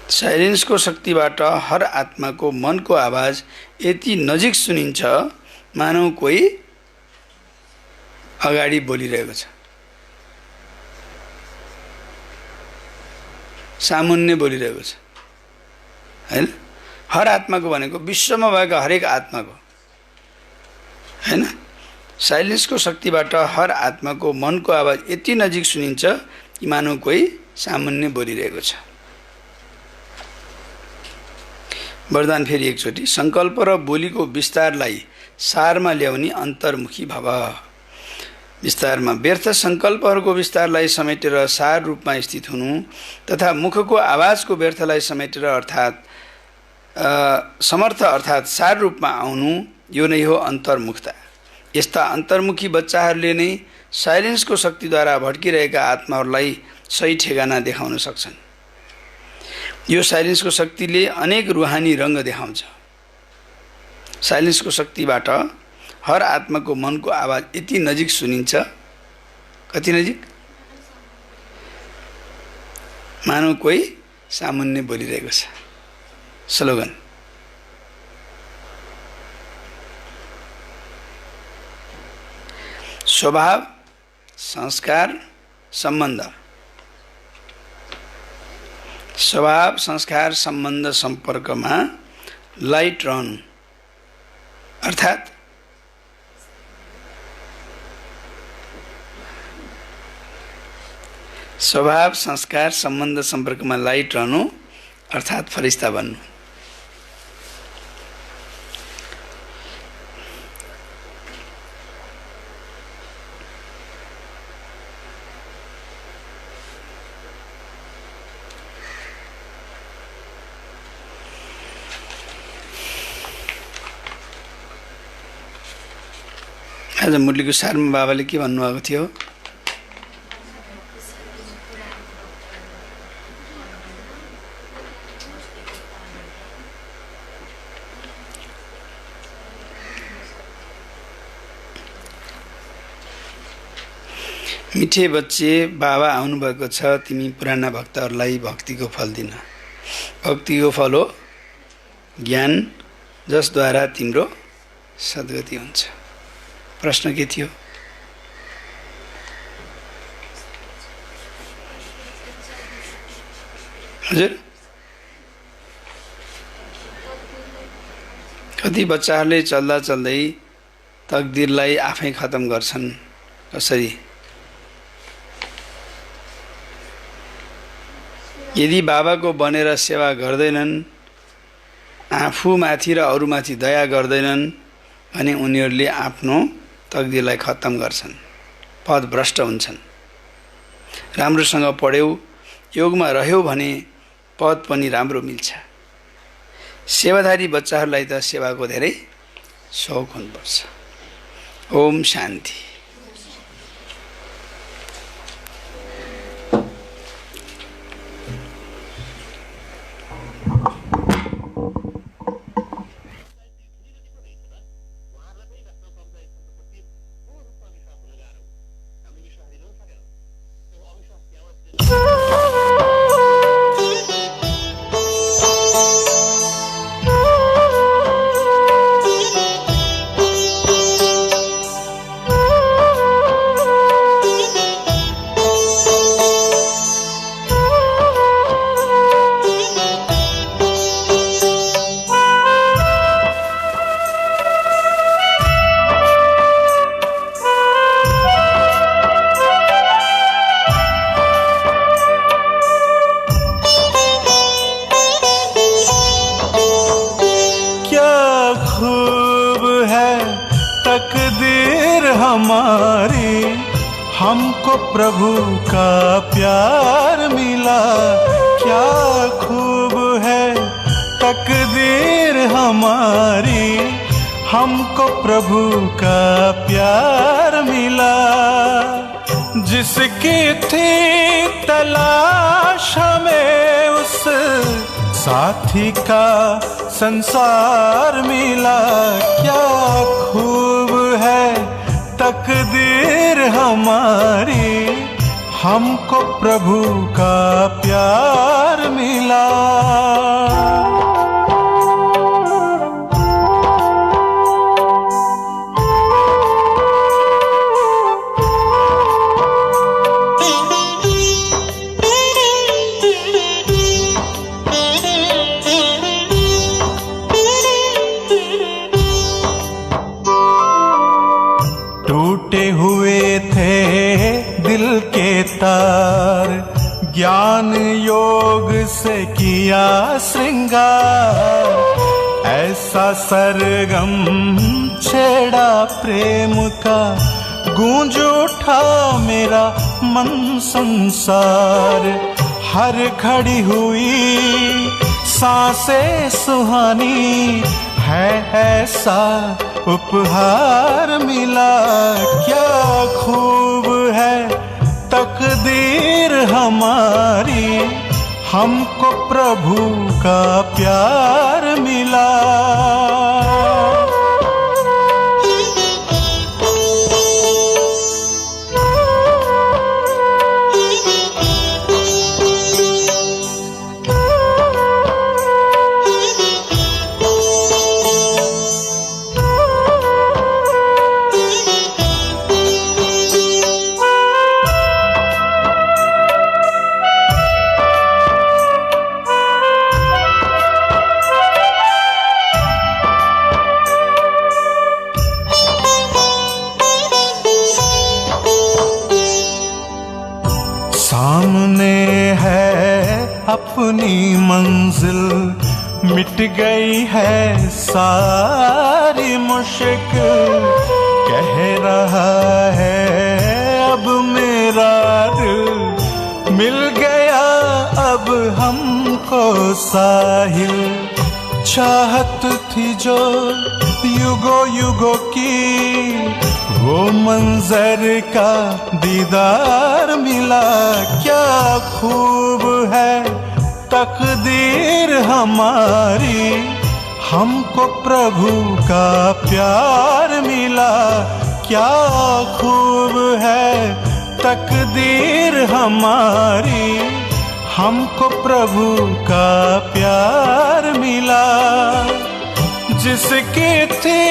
साइलेन्सको शक्तिबाट हर आत्माको मनको आवाज यति नजिक सुनिन्छ मानौ कोही अगाडि बोलिरहेको छ, सामुन्ने बोलिरहेको छ, हैन? हर आत्माको भनेको विश्वमा भएका हरेक आत्माको, हैन? साइलेन्सको शक्तिबाट हर आत्माको मनको आवाज यति नजिक सुनिन्छ कि मानौ कोही सामुन्ने बोलिरहेको छ। वरदान फेरि एकचोटि, संकल्प र बोलीको विस्तारलाई सारमा ल्याउने अन्तर्मुखी भव। विस्तारमा व्यर्थ संकल्पहरूको विस्तारलाई समेटेर सार रूपमा स्थित हुनु तथा मुखको आवाजको व्यर्थलाई समेटेर समर्थ अर्थात् सार रूपमा आउनु, यो नै हो अन्तर्मुखता। यस्ता अन्तर्मुखी बच्चाहरूले नै साइलेन्सको शक्तिद्वारा भट्किरहेका आत्माहरूलाई सही ठेगाना देखाउन सक्छन्। यो साइलेन्सको शक्तिले अनेक रुहानी रंग देखाउँछ। साइलेन्सको शक्तिबाट हर आत्माको मनको आवाज यति नजिक सुनिन्छ, कति नजिक? मानौ कोही सामुन्ने बोलिरहेको छ। स्लोगन, स्वभाव, संस्कार, सम्बन्ध। स्वभाव, संस्कार, सम्बन्ध सम्पर्कमा लाइट रहनु अर्थात् स्वभाव, संस्कार, सम्बन्ध सम्पर्कमा लाइट रहनु अर्थात् फरिस्ता बन्नु। आज मुरलीको सारमा बाबाले के भन्नुभएको थियो? मिठे बच्चे, बाबा आउनुभएको छ, तिमी पुराना भक्तहरूलाई भक्तिको फल दिन। भक्तिको फल हो ज्ञान, जसद्वारा तिम्रो सद्गति हुन्छ। प्रश्न के थियो? हजुर, कति बच्चाहरूले चल्दा चल्दै तकदिरलाई आफै खत्म गर्छन्, कसरी? यदि बाबाको बनेर सेवा गर्दैनन्, आफूमाथि र अरूमाथि दया गर्दैनन् भने उनीहरूले आफ्नो तकदिरलाई खत्तम गर्छन्, पदभ्रष्ट हुन्छन्। राम्रोसँग पढ्यौ, योगमा रह्यौ भने पद पनि राम्रो मिल्छ। सेवाधारी बच्चाहरूलाई त सेवाको धेरै शौक हुनुपर्छ। ओम शान्ति। हमको प्रभु का प्यार मिला, क्या खूब है तकदीर हमारी, हमको प्रभु का प्यार मिला। जिसकी थी तलाश हमें उस साथी का संसार मिला, क्या खूब है तकदीर हमारी, हमको प्रभु का प्यार मिला। टूटे हुए थे दिल के तार, ज्ञान योग से किया श्रृंगार, ऐसा सरगम छेड़ा प्रेम का, गूंज उठा मेरा मन संसार। हर खड़ी हुई सांसें सुहानी है, ऐसा उपहार मिला, क्या खूब है तकदीर हमारी, हमको प्रभु का प्यार मिला। सामने है अपनी मंजिल, मिट गई है सारी मुश्किल, कह रहा है अब मेरा दिल, मिल गया अब हमको साहिल। चाहत थी जो युगों युगों की वो मंजर का दीदार मिला, क्या खूब है तकदीर हमारी, हमको प्रभु का प्यार मिला, क्या खूब है तकदीर हमारी, हमको प्रभु का प्यार मिला। जिसकी थी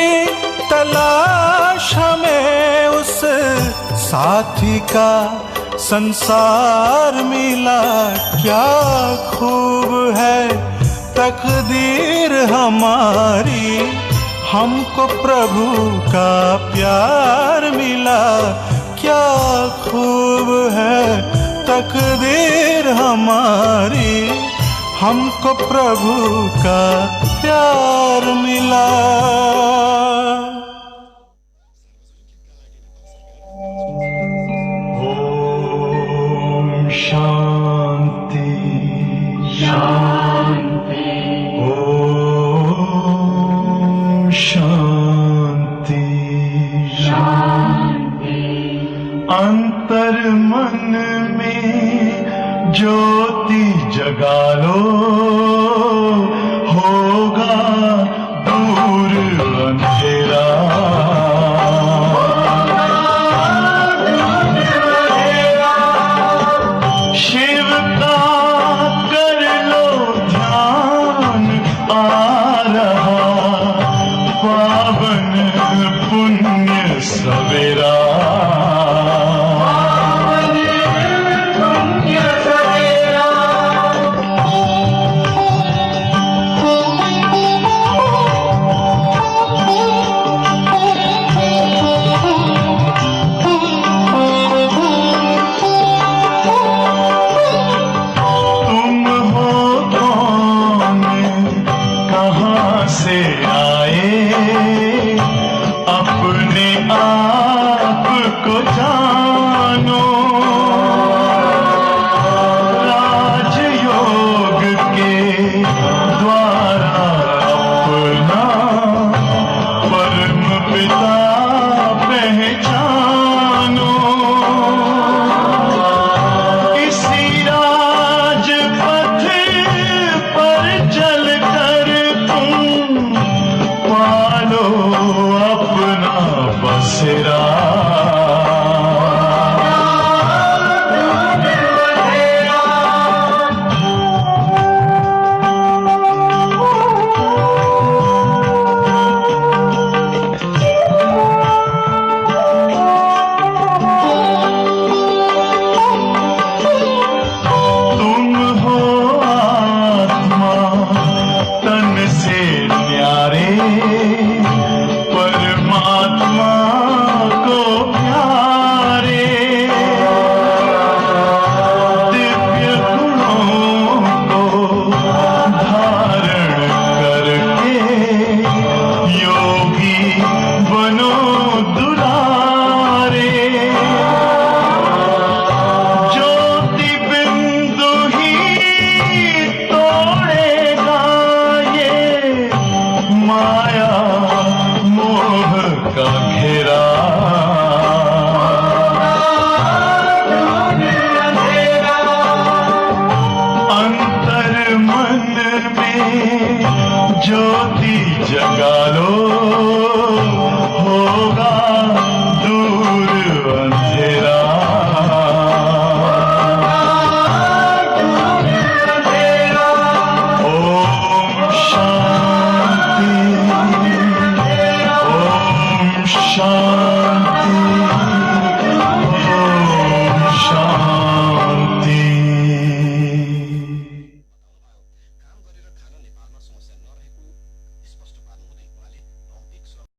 तलाश हमें उस साथी का संसार मिला, क्या खूब है तकदीर हमारी, हमको प्रभु का प्यार मिला, क्या खूब है तकदीर हमारी, हमको प्रभु का प्यार मिला। ओम शांति शांति, ओम शांति शांति। अंतर मन में ज्योति जगा लो, होगा दूर अंधेरा। शिव का कर लो ध्यान, आ रहा पावन पुण्य सवेरा। ज्योति जगा लो, होगा दूर अंधेरा। ओम शांति, ओम शांति।